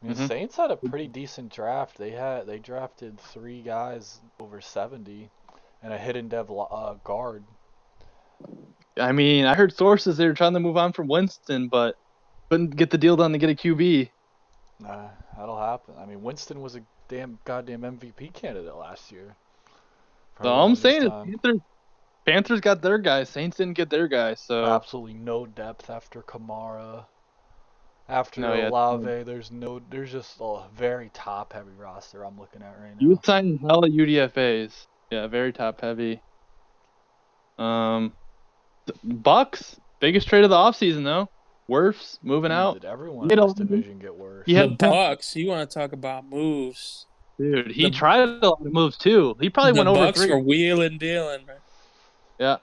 I mean, Mhm. Saints had a pretty decent draft. They drafted 3 guys over 70 and a hidden dev guard. I mean, I heard sources they were trying to move on from Winston, but couldn't get the deal done to get a QB. Nah, that'll happen. I mean, Winston was a goddamn MVP candidate last year. For So the all I'm longest saying time. is Panthers got their guy. Saints didn't get their guy. So Absolutely no depth after Kamara. After No, yeah, Olave, there's just a very top heavy roster I'm looking at right you now. signed hella UDFA's. Yeah, very top heavy. Bucks biggest trade of the offseason though. Wirfs moving out. Did everyone You in this know, division get worse? Yeah. The Bucks, you want to talk about moves. Dude, he The- tried a lot of moves too. He probably The went over Bucks 3. are wheeling dealing, man. Yeah.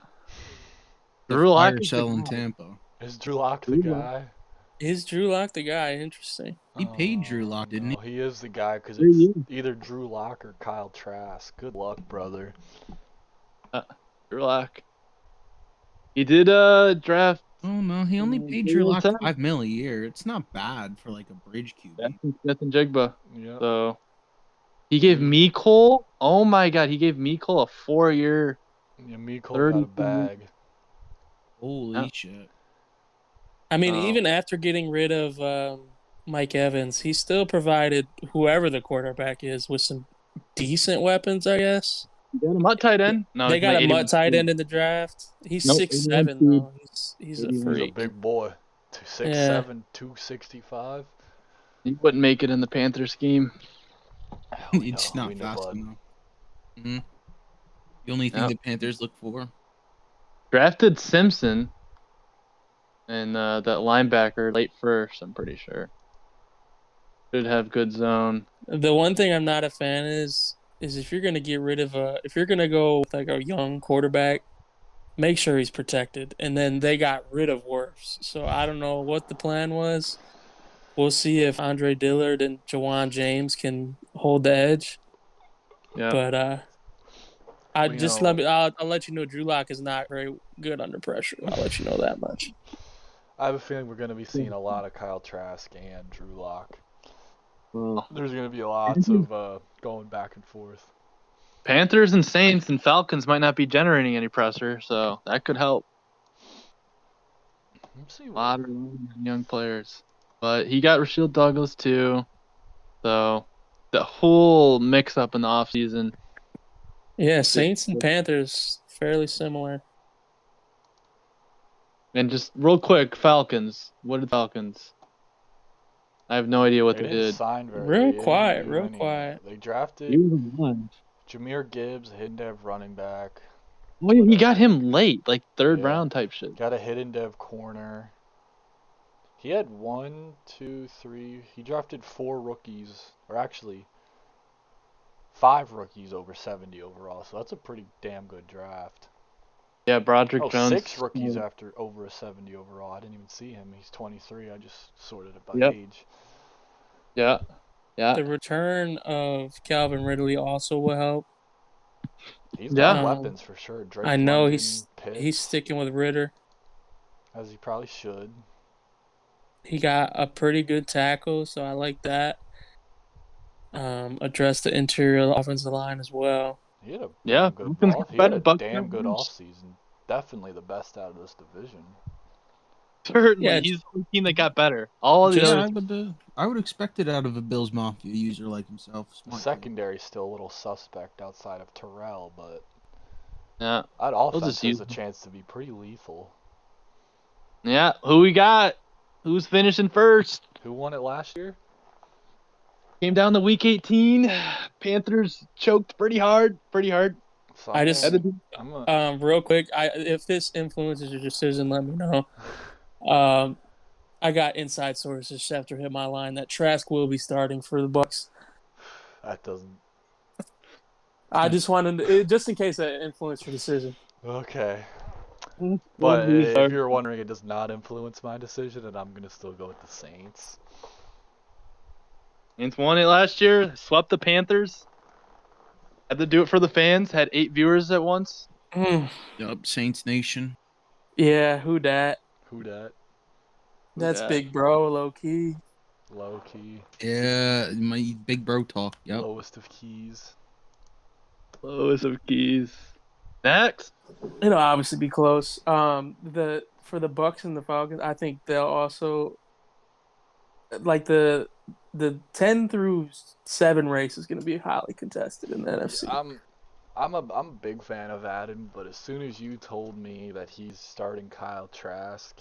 The Drew Lock fire is sale the in guy. Tampa. Is Drew Lock the Drew Lock. guy? Is Drew Lock the guy? Interesting. He paid Drew Lock, didn't he? No, he is the guy because Yeah, it's yeah. either Drew Lock or Kyle Trask. Good luck, brother. Drew Lock. He did draft Oh no, he only paid Drew Lock $5 million a year. It's not bad for like a bridge QB. Smith and Jigba. Yeah. So he gave Mecole. Oh my God, he gave Mecole a 4-year. Yeah, Miko 30. got a bag. Holy Yeah. shit! I mean, Oh. even after getting rid of Mike Evans, he still provided whoever the quarterback is with some decent weapons, I guess. They got him at tight end. No, They he's got an a 81 mutt tight speed. end in the draft. He's Nope, 6'7", 81 though. He's a 81. He's a freak. big boy. 6'7", 265. He wouldn't make it in the Panther scheme. It's We not know, fast bud. enough. hmm The only thing Yep. the Panthers look for. Drafted Simpson and that linebacker late first, I'm pretty sure. Should have good zone. The one thing I'm not a fan is if you're gonna get rid of if you're gonna go with like a young quarterback, make sure he's protected. And then they got rid of Wirfs, so I don't know what the plan was. We'll see if Andre Dillard and Jawan James can hold the edge. Yeah. But Well, you know- I'll let you know Drew Lock is not very good under pressure. I'll let you know that much. I have a feeling we're going to be seeing a lot of Kyle Trask and Drew Lock. Well, There's going to be lots of going back and forth. Panthers and Saints and Falcons might not be generating any pressure, so that could help. Let's see A what lot of young players. But he got Rasheed Douglas too. So the whole mix up in the offseason. Yeah, Saints and Panthers fairly similar. And just real quick, Falcons. What did Falcons? I have no idea what they they didn't did. sign very Real they didn't quiet, do They They drafted Jameer Gibbs, hidden dev running back. Well, he got him late, like third Yeah. round type shit. Got a hidden dev corner. He had 3. He drafted 4 rookies, or actually 5 rookies over 70 overall. So that's a pretty damn good draft. Yeah, Broderick Oh, Jones. 6 rookies after over a 70 overall. I didn't even see him. He's 23. I just sorted it by Yep. age. Yeah. The return of Calvin Ridley also will help. He's got Yeah. weapons for sure. Drake I know London, he's Pitts, sticking with Ritter. as he probably should. He got a pretty good tackle, so I like that. Address the interior offensive line as well. He had a Yeah, damn good Falcons off. got He had better, a Bucks damn got good worse. offseason. Definitely the best out of this division. Certainly, Yeah, he's the team that got better. All of the Yeah, others. I would expect it out of a Bills Mafia user like himself. The Smart kid. secondary's still a little suspect outside of Terrell, but Yeah. that They'll offense just use has a him. chance to be pretty lethal. Yeah. Who we got? Who's finishing first? Who won it last year? Came down to week 18. Panthers choked pretty hard. So I just I'm a, real quick, if this influences your decision, let me know. I got inside sources after hit my line that Trask will be starting for the Bucks. that doesn't. I just wanted just in case that influenced your decision. Okay. Well, But who's if starting? you're wondering, it does not influence my decision, and I'm gonna still go with the Saints. Saints won it last year. Swept the Panthers. Had to do it for the fans. Had 8 viewers at once. Yup, Saints Nation. Yeah, who dat? Who dat? That's dat? big bro, low key. Low key. Yeah, my big bro talk. Yep. Lowest of keys. Lowest of keys. Next. It'll obviously be close. For the Bucks and the Falcons, I think they'll also like the 10 through 7 race is going to be highly contested in the NFC. I'm a big fan of Adam, but as soon as you told me that he's starting Kyle Trask,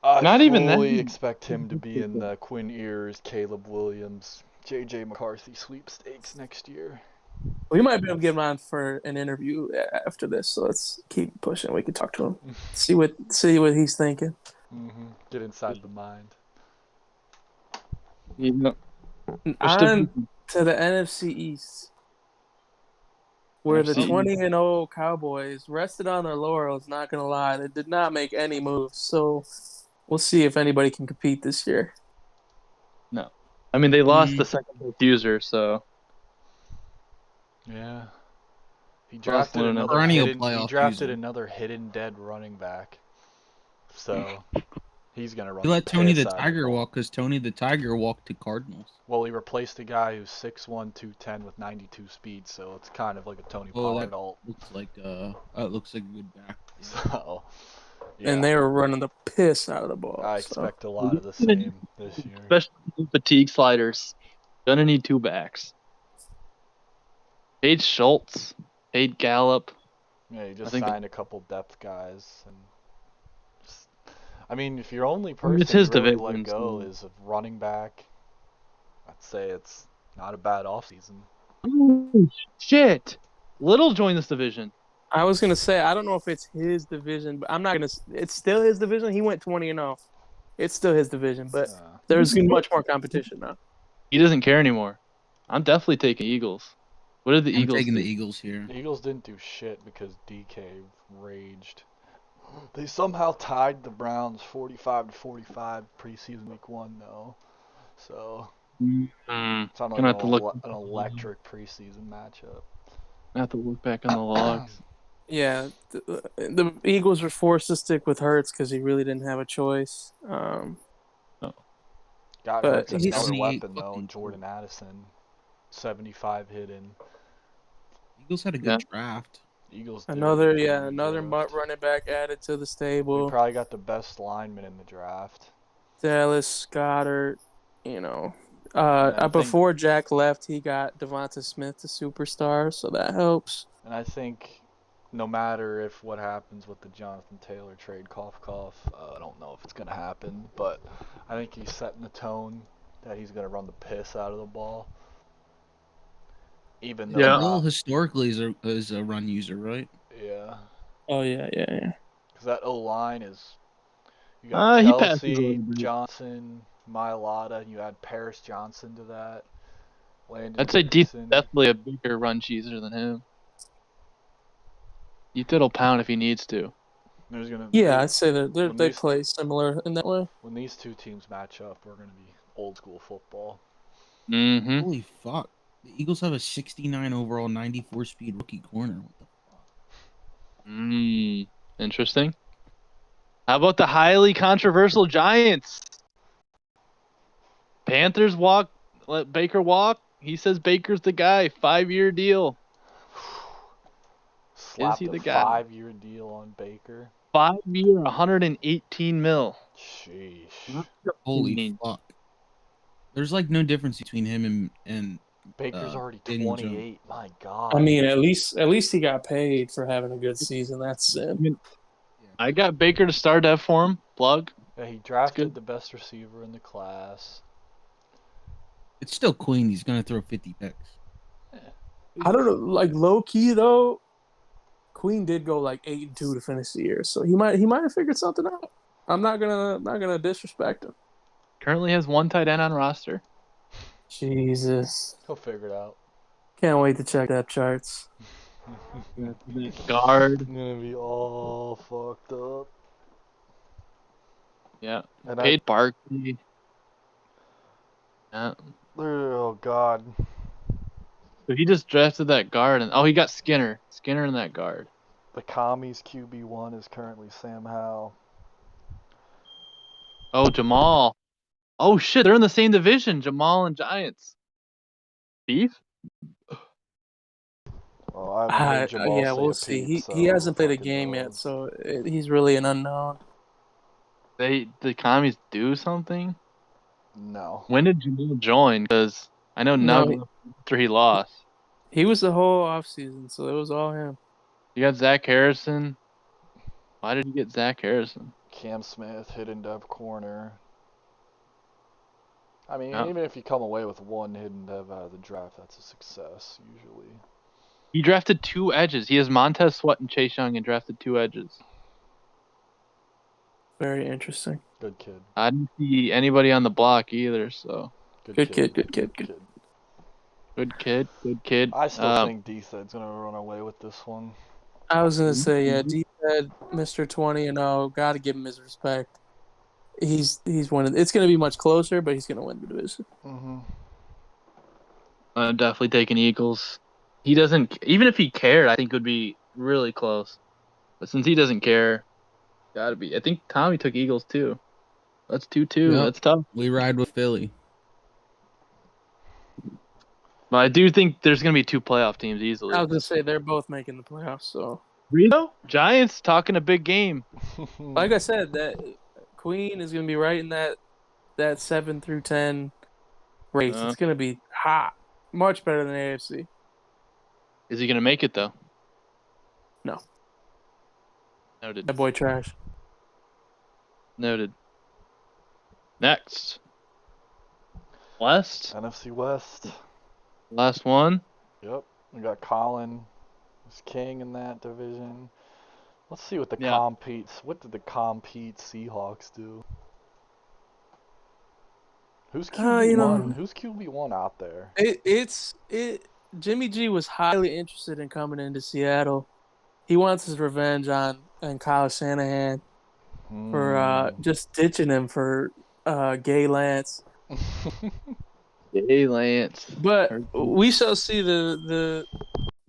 I Not even fully that. expect him to be in the Quinn Ewers, Caleb Williams, J.J. McCarthy sweepstakes next year. We might be able to get him on for an interview after this, so let's keep pushing. We can talk to him, see what he's thinking. Get inside the mind. Yeah. On to the NFC East, where the NFC. 20-0 Cowboys rested on their laurels. Not gonna lie, they did not make any moves, so we'll see if anybody can compete this year. No, I mean they lost the second best user, so Yeah. He Lost drafted Luna. another Perennial hidden. He playoff drafted user. another hidden dead running back. So he's gonna run. He let Tony the piss out of Tiger ball. walk because Tony the Tiger walked to Cardinals. Well, he replaced a guy who's 6'1", 210 with 92 speed, so it's kind of like a Tony Oh, Pollard that alt. looks like that looks like a good back. So, yeah, And they were running the piss out of the ball. I so. expect a lot of the same this year. especially fatigue sliders. Gonna need 2 backs. Paid Schultz, paid Gallup. Yeah, he just I think signed a couple depth guys, and just, I mean, if your only mean, person it's his you really division, let go so- is a running back, I'd say it's not a bad offseason. Oh, shit! Little joined this division. I was gonna say I don't know if it's his division, but I'm not gonna. It's still his division. He went 20-0. It's still his division, but there's much more competition now. He doesn't care anymore. I'm definitely taking Eagles. What did the I'm Eagles taking do? the Eagles here. The Eagles didn't do shit because DK raged. They somehow tied the Browns 45-45 preseason week 1 though. So it's on Gonna have to look. an electric preseason matchup. I have to look back on the logs. Yeah, the Eagles were forced to stick with Hurts because he really didn't have a choice. Got But Hurts he's- another 28 weapon though, fucking Jordan Addison, 75 hidden. Eagles had a good Yeah. draft. Eagles did Another have a good another draft. mutt running back added to the We stable. probably got the best lineman in the draft. Dallas Goddard, And I think- before Jack left, he got Devonta Smith, the superstar, so that helps. And I think no matter if what happens with the Jonathan Taylor trade, cough cough, I don't know if it's gonna happen, but I think he's setting the tone that he's gonna run the piss out of the ball. Even Yeah. though Hill historically is a run user, right? yeah, Oh yeah. because that O line is you got He passes a little Kelsey, bit. Johnson, Mailata, and you add Paris Johnson to that. Landon I'd say Deep's Dixon. definitely a bigger run cheeser than him. Deep'll pound if he needs to. There's gonna Yeah, I'd say that when they these play similar in that way. when these two teams match up, we're gonna be old school football. Mm-hmm. Holy fuck! The Eagles have a 69 overall, 94 speed rookie corner. What the fuck? Interesting. How about the highly controversial Giants? Panthers let Baker walk. He says Baker's the guy. 5-year deal. Is he Slapped a the guy? 5-year deal on Baker. 5-year, 118 mil. Sheesh. Holy fuck! There's like no difference between him and Baker's already Daniel Jones. 28. My God. I mean, at least he got paid for having a good season. That's it. I got Baker to start F for him. Plug. Yeah, he good. drafted the best receiver in the class. It's still Queen. He's gonna throw 50 picks. I don't know, like low key though. Queen did go like 8-2 to finish the year, so he might have figured something out. I'm not gonna disrespect him. Currently has one tight end on roster. Jesus, He'll figure it out. can't wait to check depth charts. Guard. I'm gonna be all fucked up. Yeah. And Paid Barkley. Yeah. oh God. So he just drafted that guard, and he got Skinner. Skinner in that guard. The Commies QB1 is currently Sam Howell. Oh, Jamal. Oh shit, they're in the same division. Jamal and Giants. Beef? Well, I haven't heard Jamal Yeah, say we'll a see. peep, He hasn't so played a fucking game yet, knows. so he's really an unknown. The commies do something? No. When did Jamal join? Because I know No, Nug after he lost. he was the whole offseason, so it was all him. You got Zach Harrison. Why did you get Zach Harrison? Cam Smith, hidden dev corner. I mean, Yeah. even if you come away with one hidden dev out of the draft, that's a success, usually. He drafted 2 edges. He has Montez Sweat and Chase Young and drafted 2 edges. Very interesting. Good kid. I didn't see anybody on the block either, so. Good kid. Good kid. I still think D-Thed's going to run away with this one. I was gonna say, yeah, D said Mr. 20-0. Got to give him his respect. He's winning. It's gonna be much closer, but he's gonna win the division. Mm-hmm. I'm definitely taking Eagles. He doesn't, even if he cared, I think it would be really close. But since he doesn't care, gotta be. I think Tommy took Eagles too. That's 2-2. Yep. That's tough. We ride with Philly. But I do think there's gonna be 2 playoff teams easily. I was gonna say they're both making the playoffs. So, Reno? Giants talking a big game. like I said, that Queen is gonna be right in that 7 through 10 race. It's gonna be hot, much better than AFC. Is he gonna make it though? No. Noted. That boy trash. Noted. Next. West. NFC West. Last one. Yep. We got Colin who's king in that division. Let's see what Yeah. What did the compete Seahawks do? Who's you know- QB1? Who's QB1 out there? Jimmy G was highly interested in coming into Seattle. He wants his revenge on Kyle Shanahan for just ditching him for Gay Lance. Hey, Lance. But we shall see. The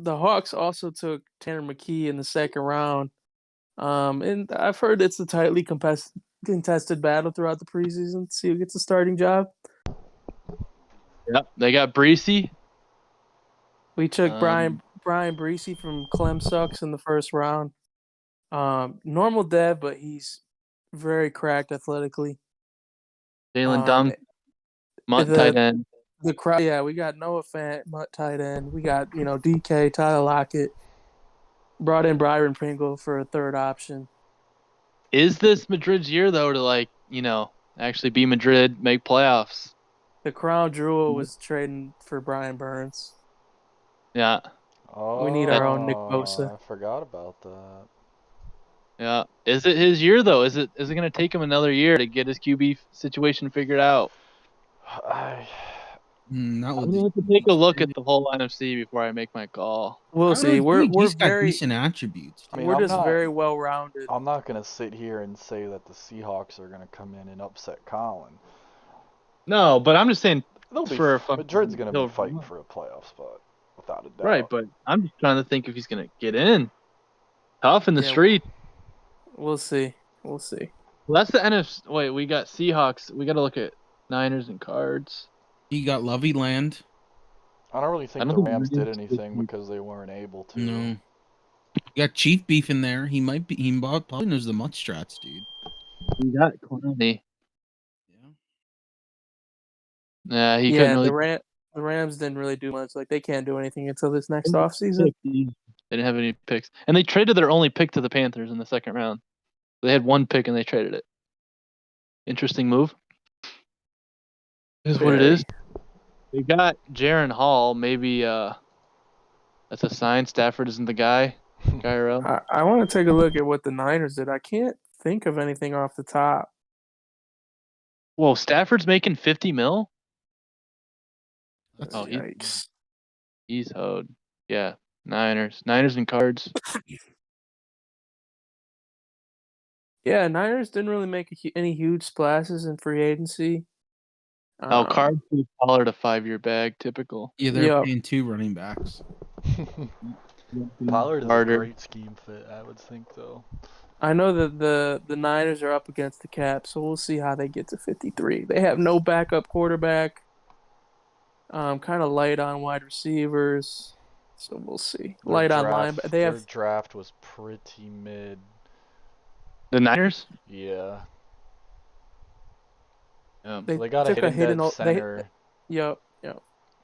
Hawks also took Tanner McKee in the second round. And I've heard it's a tightly contested battle throughout the preseason to see who gets a starting job. Yep. They got Breesy. We took Brian Breesy from Clem Sucks in the first round. Normal dev, but he's very cracked athletically. Jalen Dunk. Mutt tight end. The crowd, yeah, we got Noah Fant, Mutt tight end. We got DK, Tyler Lockett. Brought in Byron Pringle for a third option. Is this Madrid's year though to actually be Madrid, make playoffs? The crown jewel was trading for Brian Burns. Yeah, Oh, We need our own Nick Bosa. I forgot about that. yeah. Is it his year though? Is it gonna take him another year to get his QB situation figured out? Not I'm with gonna the have to take a look at the whole NFC before I make my call. We'll I see. don't think We're he's got very decent attributes. I mean, we're I'm just not. very well rounded. I'm not gonna sit here and say that the Seahawks are gonna come in and upset Colin. No, but I'm just saying They'll be. for a fucking Madrid's gonna be he'll- fighting for a playoff spot, without a doubt. right, but I'm just trying to think if he's gonna get in. Tough in the Yeah. street. We'll see. We'll see. Well, that's the NFC. Wait, we got Seahawks. We got to look at Niners and Cards. He got Lovey Land. I don't really I think don't the think Rams did Rams- anything because they weren't able to. No. You got Chief Beef in there. He might be. He probably knows the Mutt strats, dude. We got Clowney. Yeah. Yeah, he couldn't really. The Rams didn't really do much. Like they can't do anything until this next offseason. They didn't have any picks, and they traded their only pick to the Panthers in the second round. They had one pick and they traded it. Interesting move. Is what it is. We got Jaron Hall. Maybe that's a sign. Stafford isn't the guy. Gyro. I want to take a look at what the Niners did. I can't think of anything off the top. Whoa, Stafford's making 50 mil. That's Oh, Yikes. he's hoed. Yeah, Niners and Cards. Yeah, Niners didn't really make any huge splashes in free agency. Oh, Cards collared a 5-year bag. Typical. Yeah, they're Yep. paying 2 running backs. Pollard is a Harder. great scheme fit, I would think, though. I know that the Niners are up against the cap, so we'll see how they get to 53. They have no backup quarterback. Kind of light on wide receivers, so we'll see. Light on line, but they Their have draft was pretty mid. The Niners. Yeah. Yeah. So they got a took a hidden hidden. dev center, Yep.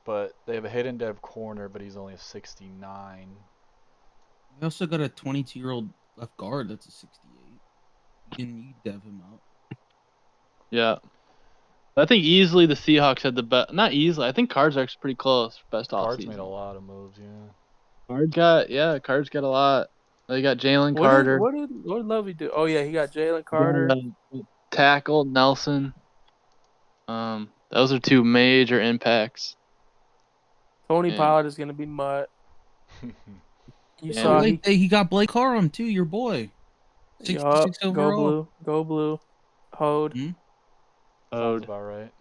but they have a hidden dev corner, but he's only a 69. They also got a 22-year-old left guard that's a 68. You dev him out. Yeah. I think easily the Seahawks had the best. Not easily. I think Cards are actually pretty close. Best Cards made a offseason. lot of moves, yeah. Cards got a lot. They got Jalen Carter. What did Lovey do? Oh yeah, he got Jalen Carter. Tackle Nelson. Those are 2 major impacts. Tony Yeah. Pollard is gonna be mutt. You Yeah. saw He got Blake Corum too, your boy. 66 Yup, overall. go blue, hold. Sounds about right.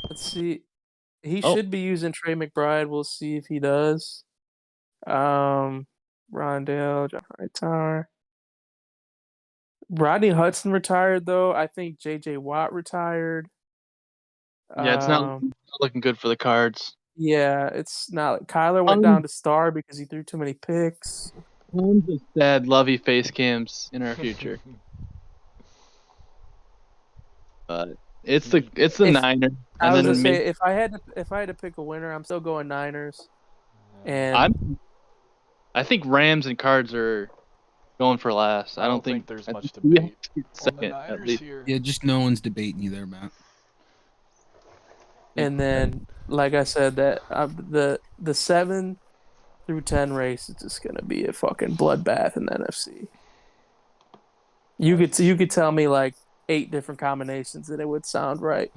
Let's see. He Oh. should be using Trey McBride. We'll see if he does. Rondell, John Hightower. Rodney Hudson retired though. I think J.J. Watt retired. Yeah, it's not looking good for the Cards. Yeah, it's not. Kyler went down to star because he threw too many picks. Tons of sad lovey face cams in our future. But it's the If- Niners. I And was then gonna say if I had to pick a winner, I'm still going Niners. And I think Rams and Cards are going for last. I don't think there's I much think we have debate to get on the second, at Niners least. here. Yeah, just no one's debating you there, Matt. And then, like I said, that the 7 through 10 race is just gonna be a fucking bloodbath in the NFC. You could tell me like 8 different combinations and it would sound right.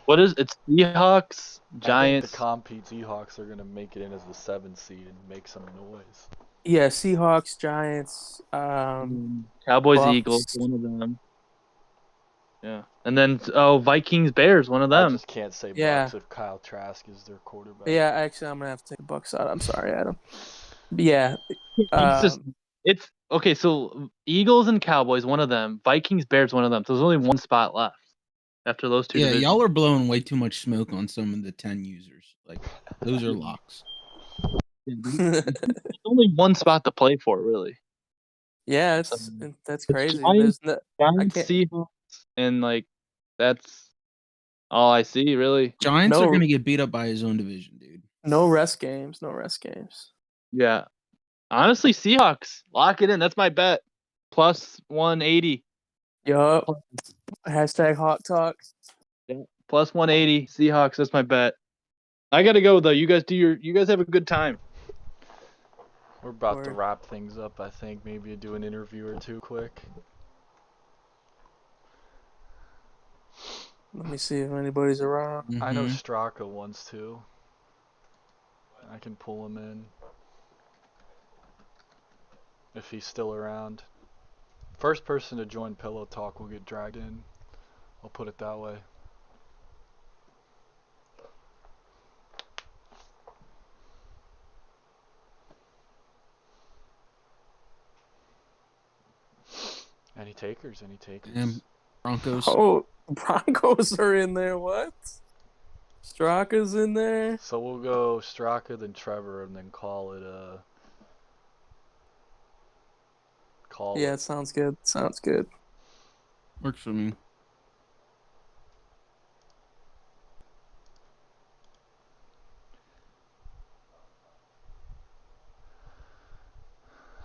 What is it's Seahawks, Giants? I think the Compete Seahawks are gonna make it in as the 7th seed and make some noise. Yeah, Seahawks, Giants, Cowboys, Bucks. Eagles, one of them. Yeah, and then Vikings, Bears, one of I them. just can't say Yeah. Bucks if Kyle Trask is their quarterback. Yeah, actually, I'm gonna have to take the Bucks out. I'm sorry, Adam. But yeah, It's okay. So Eagles and Cowboys, one of them. Vikings, Bears, one of them. So there's only one spot left after those 2 Yeah, divisions. y'all are blowing way too much smoke on some of the 10 users. Like, those are locks. There's only one spot to play for, really. yeah, that's crazy. Giants, There's can't- Seahawks, and like that's all I see, really. Giants No. are going to get beat up by his own division, dude. no rest games. Yeah. Honestly, Seahawks. Lock it in. That's my bet. Plus 180. Yup. Hashtag Hawk Talk. Plus 180. Seahawks. That's my bet. I gotta go though. You guys have a good time. We're about to Word. wrap things up, I think. Maybe do an interview or two quick. Let me see if anybody's around. I know Mhm. Straka wants to. I can pull him in. If he's still around. First person to join Pillow Talk will get dragged in. I'll put it that way. Any takers? Any takers? Damn, Broncos. Oh, Broncos are in there. What? Straka's in there. So we'll go Straka, then Trevor, and then call it Yeah, it sounds good. Sounds good. Works for me.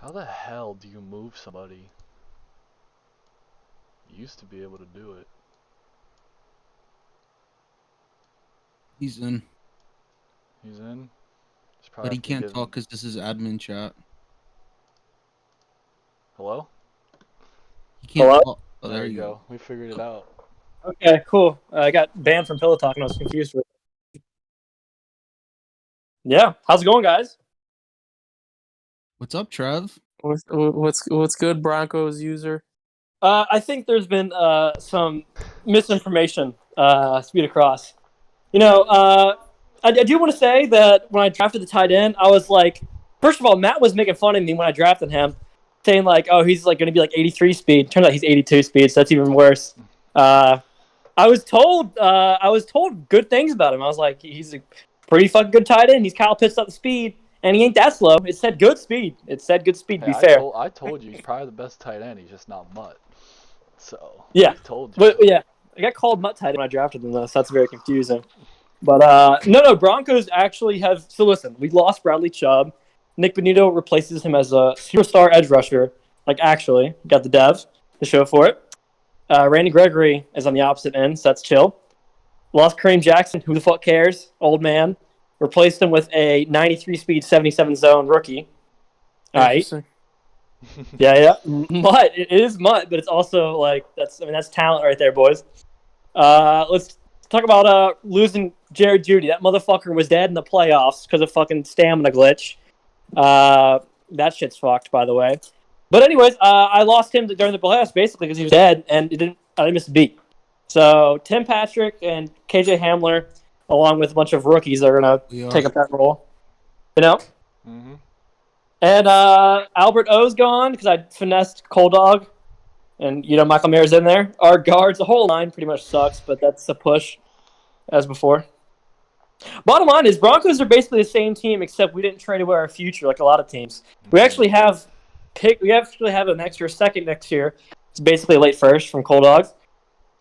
How the hell do you move somebody? You used to be able to do it. He's in, He's in. Just but probably he have to can't give talk him- because this is admin chat. Hello? He can't Hello? talk. Oh, There you go. We figured it out. Okay, cool. I got banned from Pillow Talk and I was confused. Yeah, how's it going, guys? What's up, Trev? What's good, Broncos user? I think there's been some misinformation spewed across. I do want to say that when I drafted the tight end, I was like, first of all, Matt was making fun of me when I drafted him, saying like, oh, he's like going to be like 83 speed. Turns out he's 82 speed, so that's even worse. I was told good things about him. I was like, he's a pretty fucking good tight end. He's Kyle Pitts up the speed, and he ain't that slow. It said good speed. To Hey, be fair. I told you he's probably the best tight end. He's just not Mutt. So Yeah. I told you. But yeah, I got called Mutt tight end when I drafted him, though, so that's very confusing. But no, Broncos actually have. So listen, we lost Bradley Chubb. Nick Bonito replaces him as a superstar edge rusher. Like actually, got the dev to show for it. Randy Gregory is on the opposite end, so that's chill. Lost Kareem Jackson. Who the fuck cares? Old man. Replaced him with a 93 speed, 77 zone rookie. All right. Interesting. Yeah. Mutt. It is Mutt, but it's also like that's talent right there, boys. Let's talk about losing Jared Judy. That motherfucker was dead in the playoffs because of fucking stamina glitch. That shit's fucked, by the way. But anyways, I lost him during the playoffs basically because he was dead and I didn't miss a beat. So Tim Patrick and KJ Hamler, along with a bunch of rookies, are gonna take up that role. You know. Mm-hmm. And Albert O's gone because I finessed Cold Dog. And, Michael Mayer's in there. Our guards, the whole line pretty much sucks, but that's a push as before. Bottom line is Broncos are basically the same team, except we didn't trade away our future like a lot of teams. We actually have an extra second next year. It's basically a late first from Cold Dog.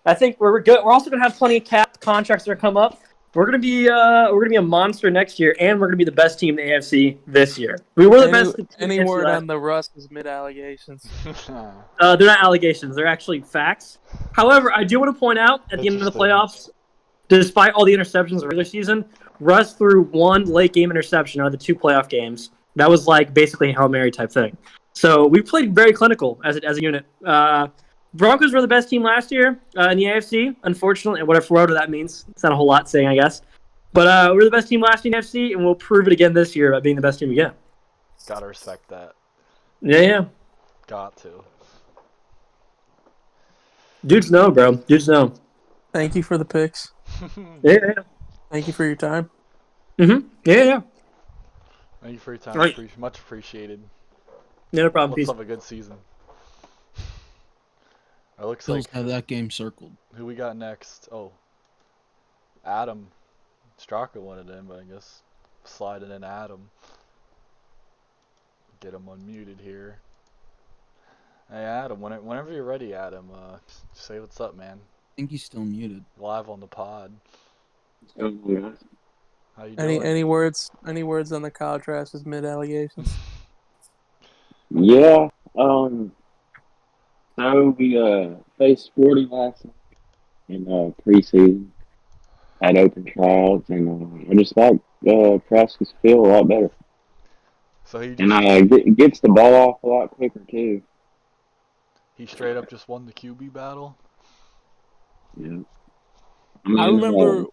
I think we're good. We're also going to have plenty of cap contracts that are come up. We're gonna be a monster next year, and we're gonna be the best team in the AFC this year. We were the best. Any word on the Russ's mid allegations? They're not allegations; they're actually facts. However, I do want to point out at the end of the playoffs, despite all the interceptions of the regular season, Russ threw one late game interception out of the two playoff games. That was like basically a Hail Mary type thing. So we played very clinical as a unit. Broncos were the best team last year in the AFC, unfortunately, and whatever that means. It's not a whole lot saying, I guess. But we're the best team last year in the AFC, and we'll prove it again this year by being the best team again. Gotta respect that. Yeah. Got to. Dudes know, bro. Dudes know. Thank you for the picks. Yeah. Thank you for your time. Mm-hmm. Yeah. Thank you for your time. Right. Much appreciated. Yeah, no problem. Let's Peace. have a good season. It looks Bills like have that game circled. who we got next. Oh, Adam. Straka wanted in, but I guess sliding in Adam. Get him unmuted here. Hey Adam, whenever you're ready, Adam, say what's up, man. I think he's still muted. Live on the pod. Oh, yeah. How you doing? Any words on the Caltras's mid allegations? Yeah. So we faced 40 last night in preseason. had open tryouts, and I just thought Trask could feel a lot better. So he And just gets the ball off a lot quicker, too. he straight up just won the QB battle. Yeah. I remember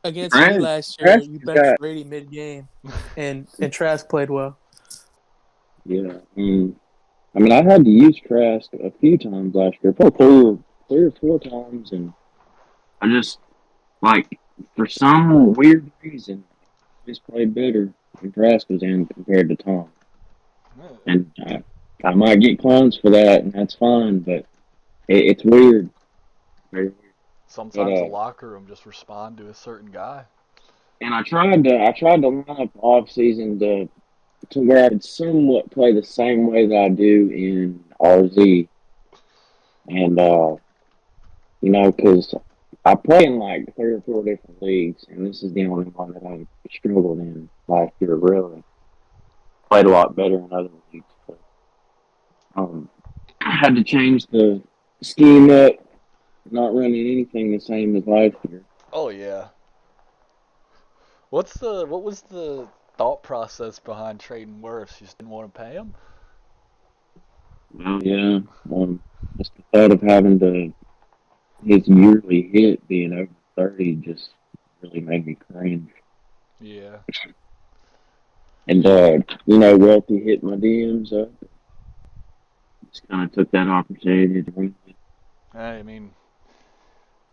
against Trask- you last year, Trask you has benched got- Brady mid-game, and Trask played well. Yeah. I mean, I had to use Trask a few times last year, probably three or four times, and I just, like, for some weird reason, just played better when Trask was in compared to Tom. And I might get clones for that, and that's fine, but it's weird. Very weird. Sometimes the locker room just respond to a certain guy. And I tried to line up off season to where I could somewhat play the same way that I do in RZ, and because I play in like 3 or 4 different leagues, and this is the only one that I struggled in last year. Really played a lot better in other leagues, but I had to change the scheme up, not running anything the same as last year. Oh yeah. What was the thought process behind trading Wirfs? You just didn't want to pay him? Well, yeah, just the thought of having his yearly hit being over 30 just really made me cringe. Yeah. And Wealthy hit my DMs up. Just kind of took that opportunity to win. I mean,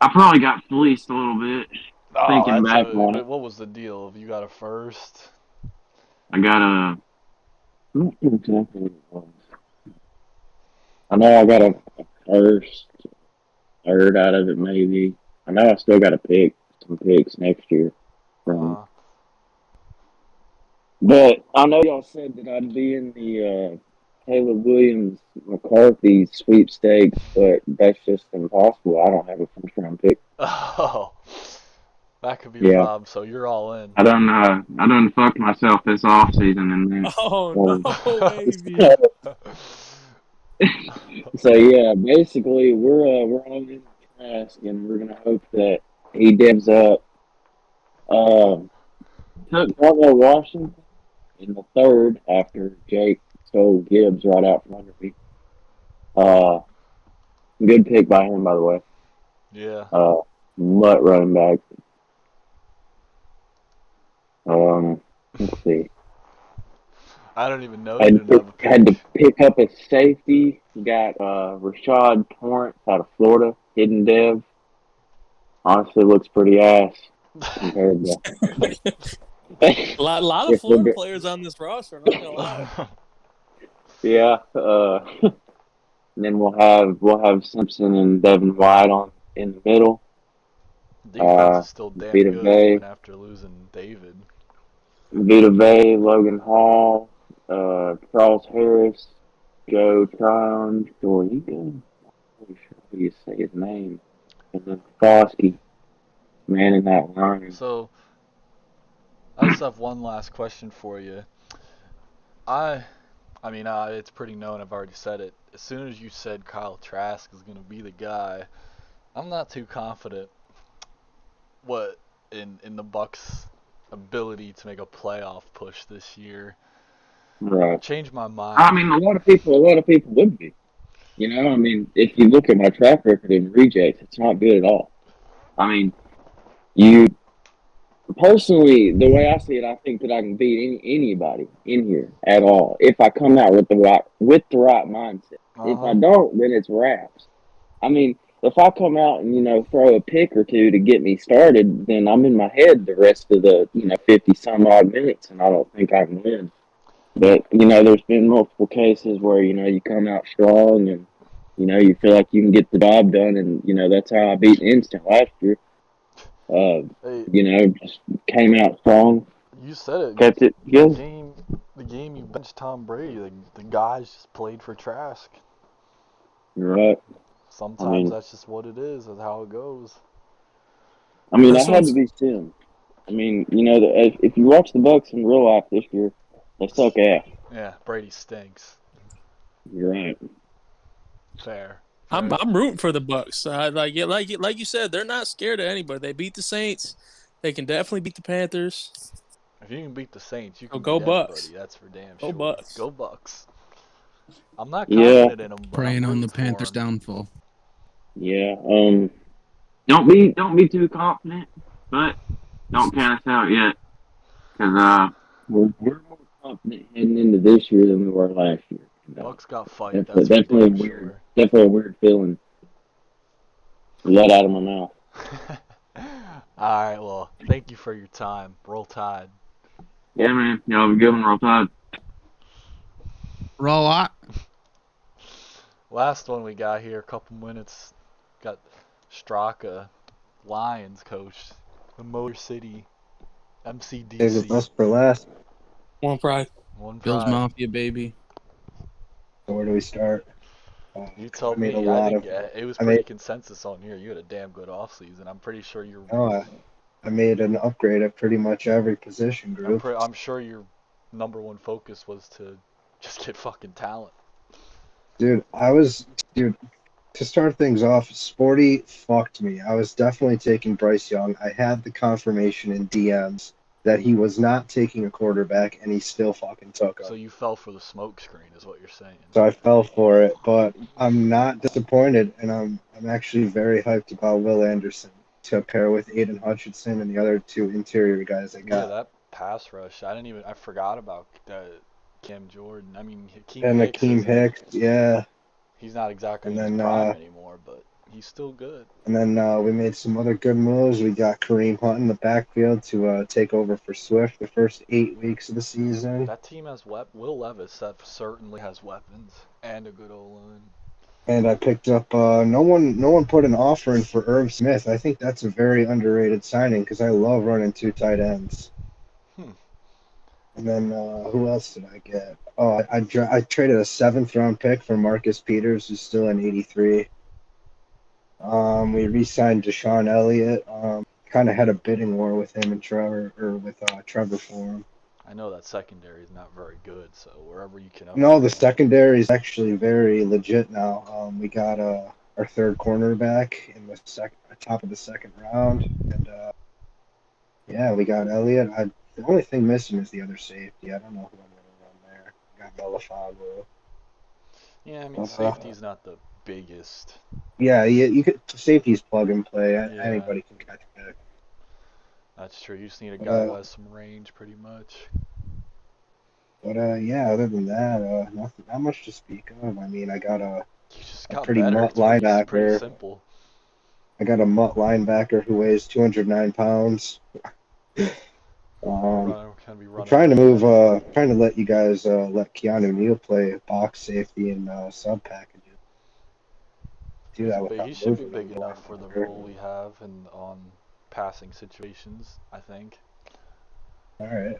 I probably got fleeced a little bit. Thinking back on it, what was the deal? You got a first? I got a. I don't know exactly what it was. I know I got a first, third out of it maybe. I know I still got to pick some picks next year. But I know y'all said that I'd be in the Caleb Williams McCarthy sweepstakes, but that's just impossible. I don't have a first round pick. Oh, that could be a Yeah. problem. So you're all in. I done fucked myself this off season, and then Oh no, baby! so yeah, basically we're all in Trask, and we're gonna hope that he devs up. Took Marvel Washington in the third after Jake stole Gibbs right out from under me. Good pick by him, by the way. Yeah. Mutt running back. Let's see. I don't even know. You didn't have a pick. Had to pick up a safety. Got Rashad Torrance out of Florida, hidden dev. Honestly, looks pretty ass compared to. A lot of Florida players on this roster. I'm not gonna lie. Yeah. And then we'll have Simpson and Devin White in the middle. Defense is still damn Vita good Vea. even after losing David. Vita Vea, Logan Hall, Charles Harris, Joe Tryon, Dorigo. I'm not sure how you say his name. And then Foskey, man in that line. So, I just have one last question for you. It's pretty known. I've already said it. As soon as you said Kyle Trask is going to be the guy, I'm not too confident in the Bucks' ability to make a playoff push this year. Right. Changed my mind. I mean, a lot of people would be. You know, I mean, if you look at my track record in rejects, it's not good at all. I mean, you personally, the way I see it, I think that I can beat anybody in here at all if I come out with the right mindset. If I don't, then it's wraps. I mean, if I come out and throw a pick or two to get me started, then I'm in my head the rest of the 50 some odd minutes, and I don't think I can win. But there's been multiple cases where you come out strong and you feel like you can get the job done, and that's how I beat Instant last year. Just came out strong. You said it. Kept it good. The game you benched Tom Brady, the guys just played for Trask. You're right. Sometimes that's just what it is. That's how it goes. I mean, I had to be Sim. I mean, if you watch the Bucks in real life this year, they suck ass. Yeah, Brady stinks. You're right. Fair. I'm rooting for the Bucks. Like you said, they're not scared of anybody. They beat the Saints. They can definitely beat the Panthers. If you can beat the Saints, you So can go beat Bucks. anybody. That's for damn Go sure. Bucks. Go Bucks. I'm not Yeah, confident in them, but Preying I'm on rooting the for Panthers' 'em. downfall. yeah. Don't be too confident, but don't count us out yet, because we're more confident heading into this year than we were last year. And, Bucks got fight. definitely, That's for definitely damn weird. sure. Definitely a weird feeling. Let out of my mouth. Alright, well, thank you for your time. Roll Tide. Yeah, man. Y'all have a good one. Roll Tide. Roll out. Last one we got here, a couple minutes. Got Straka, Lions coach, the Motor City, Save the MCDC. best for last. One pride. One Bills pride. Mafia, baby. So where do we start? You tell I made a me. I lot think of. it was I pretty made. consensus on here. You had a damn good offseason. I'm pretty sure you're. No, I made an upgrade at pretty much every position group. I'm sure your number one focus was to just get fucking talent. Dude, to start things off, Sporty fucked me. I was definitely taking Bryce Young. I had the confirmation in DMs that he was not taking a quarterback, and he still fucking took So him. you fell for the smoke screen, is what you're saying. So I fell for it, but I'm not disappointed, and I'm actually very hyped about Will Anderson to pair with Aiden Hutchinson and the other two interior guys I Yeah, got. that pass rush. I forgot about Cam Jordan. I mean, Hakeem And Hicks Akeem isn't. Hicks, yeah. He's not exactly And in his then prime anymore, but he's still good. we made some other good moves. We got Kareem Hunt in the backfield to take over for Swift the first 8 weeks of the season. That team has Will Levis that certainly has weapons and a good O-line. And I picked up no one put an offer in for Irv Smith. I think that's a very underrated signing because I love running two tight ends. And then who else did I get? Oh, I traded a 7th-round pick for Marcus Peters, who's still in 83. We re-signed Deshaun Elliott. Kind of had a bidding war with him and Trevor for him. I know that secondary is not very good, so wherever you can upgrade. No, the secondary is actually very legit now. We got our third cornerback in the top of the second round, and yeah, we got Elliott. The only thing missing is the other safety. I don't know who I'm gonna run there. Got Melifonwu. Yeah, I mean safety's not the biggest. Yeah, you could safety's plug and play. Yeah. Anybody can catch it. That's true. You just need a guy who has some range, pretty much. But yeah, other than that, not much to speak of. I mean, I got You just got pretty better. mutt It's pretty linebacker. simple. I got a mutt linebacker who weighs 209 pounds. I'm trying to move. Trying to let you guys let Keanu Neal play box safety and sub packages. Do that without He should be moving big enough for the role we have and on passing situations, I think. All right.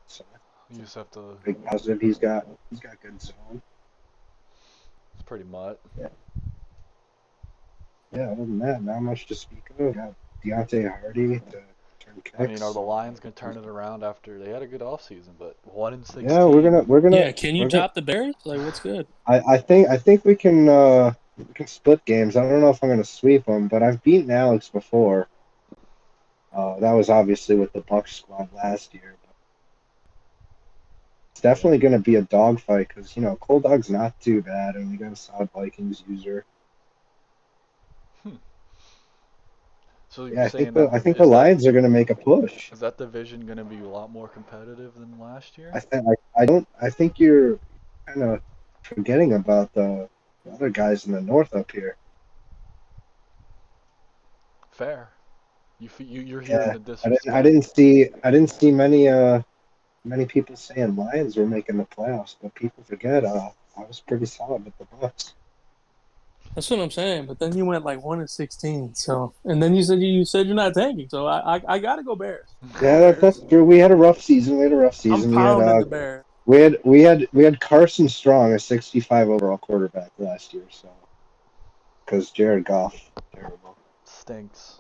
So, You just have to. big positive. He's got good zone. It's pretty mutt. Yeah. Other than that, not much to speak of. Got Deontay Hardy to turn kicks. I mean, are the Lions gonna turn it around after they had a good offseason, but 1-16? Yeah, we're gonna. Yeah, can you top the Bears? Like, what's good? I think we can split games. I don't know if I'm gonna sweep them, but I've beaten Alex before. That was obviously with the Bucks squad last year. But it's definitely going to be a dogfight because Cold Dog's not too bad, and we got a solid Vikings user. So you're Yeah, saying I think the Lions are going to make a push. Is that division going to be a lot more competitive than last year? I think you're kind of forgetting about the other guys in the North up here. Fair. You're hearing the disrespect. I didn't see many people saying Lions were making the playoffs, but people forget I was pretty solid with the Bucks. That's what I'm saying. But then you went like 1-16. So, and then you said you're not tanking. So I gotta go Bears. Yeah, that's true. We had a rough season. I'm pounding the Bears. We had Carson Strong, a 65 overall quarterback last year. So, because Jared Goff, terrible. Stinks.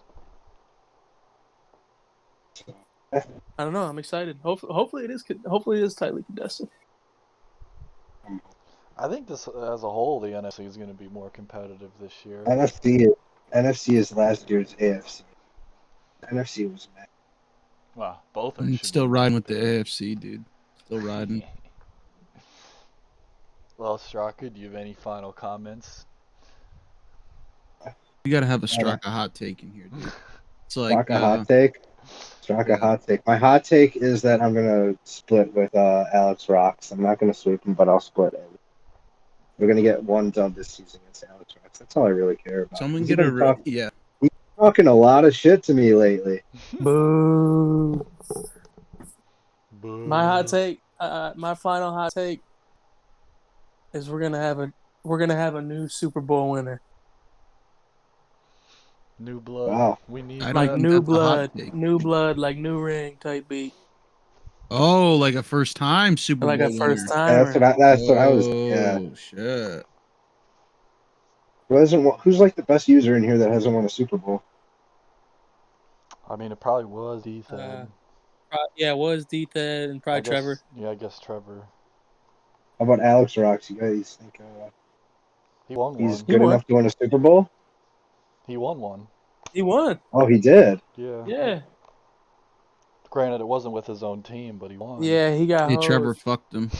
So, I don't know. I'm excited. Hopefully it is tightly contested. I think this, as a whole, the NFC is going to be more competitive this year. NFC is last year's AFC. NFC was mad. Wow, both I'm should still be riding with the big. AFC, dude. Still riding. Well, Straka, do you have any final comments? You gotta have a Straka hot take in here, dude. It's like Straka hot take. Straka yeah. hot take. My hot take is that I'm gonna split with Alex Rocks. I'm not gonna sweep him, but I'll split it. We're gonna get one dub this season against Alex Rocks. That's all I really care about. Someone He's get been a yeah. talking a lot of shit to me lately. Boo. Boo. My hot take, my final hot take is we're gonna have a new Super Bowl winner. New blood. Wow. We need I don't Like that. think that's a hot take. new blood, like new ring type beat. Oh, like a first time Super Like Bowl a first winner. Yeah, timer. that's what I was. Yeah. Oh shit. Who's like the best user in here that hasn't won a Super Bowl? I mean, it probably was Ethan. Yeah, it was Dethan and probably I guess, Trevor. Yeah, I guess Trevor. How about Alex Rocks? You guys think He won he's one. good won. enough to win a Super Bowl? He won one. He won. Oh, he did. Yeah. Yeah. Granted, it wasn't with his own team, but he won. Yeah, he got Hey, Trevor hosed. fucked him.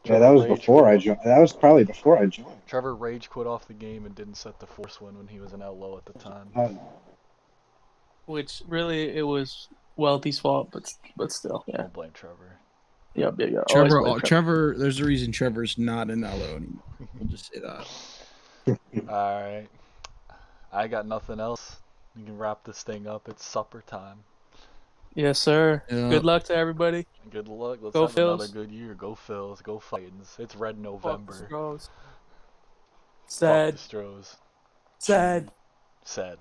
Yeah, that was rage before quit I off- joined. That was probably before I joined. Trevor rage quit off the game and didn't set the force win when he was an LO at the time. Which really it was Welty's fault, but still, yeah. Don't blame Trevor. Yep. Always Trevor, blame Trevor, there's a reason Trevor's not in LO anymore. We'll just say that. Alright. I got nothing else. You can wrap this thing up. It's supper time. Yes, sir. Yeah. Good luck to everybody. Good luck. Let's Go have another Phils. good year. Go Phils. Go Fightins. It's Red November. Fuck the Stros. Fuck Sad. the Stros. Sad. Sad.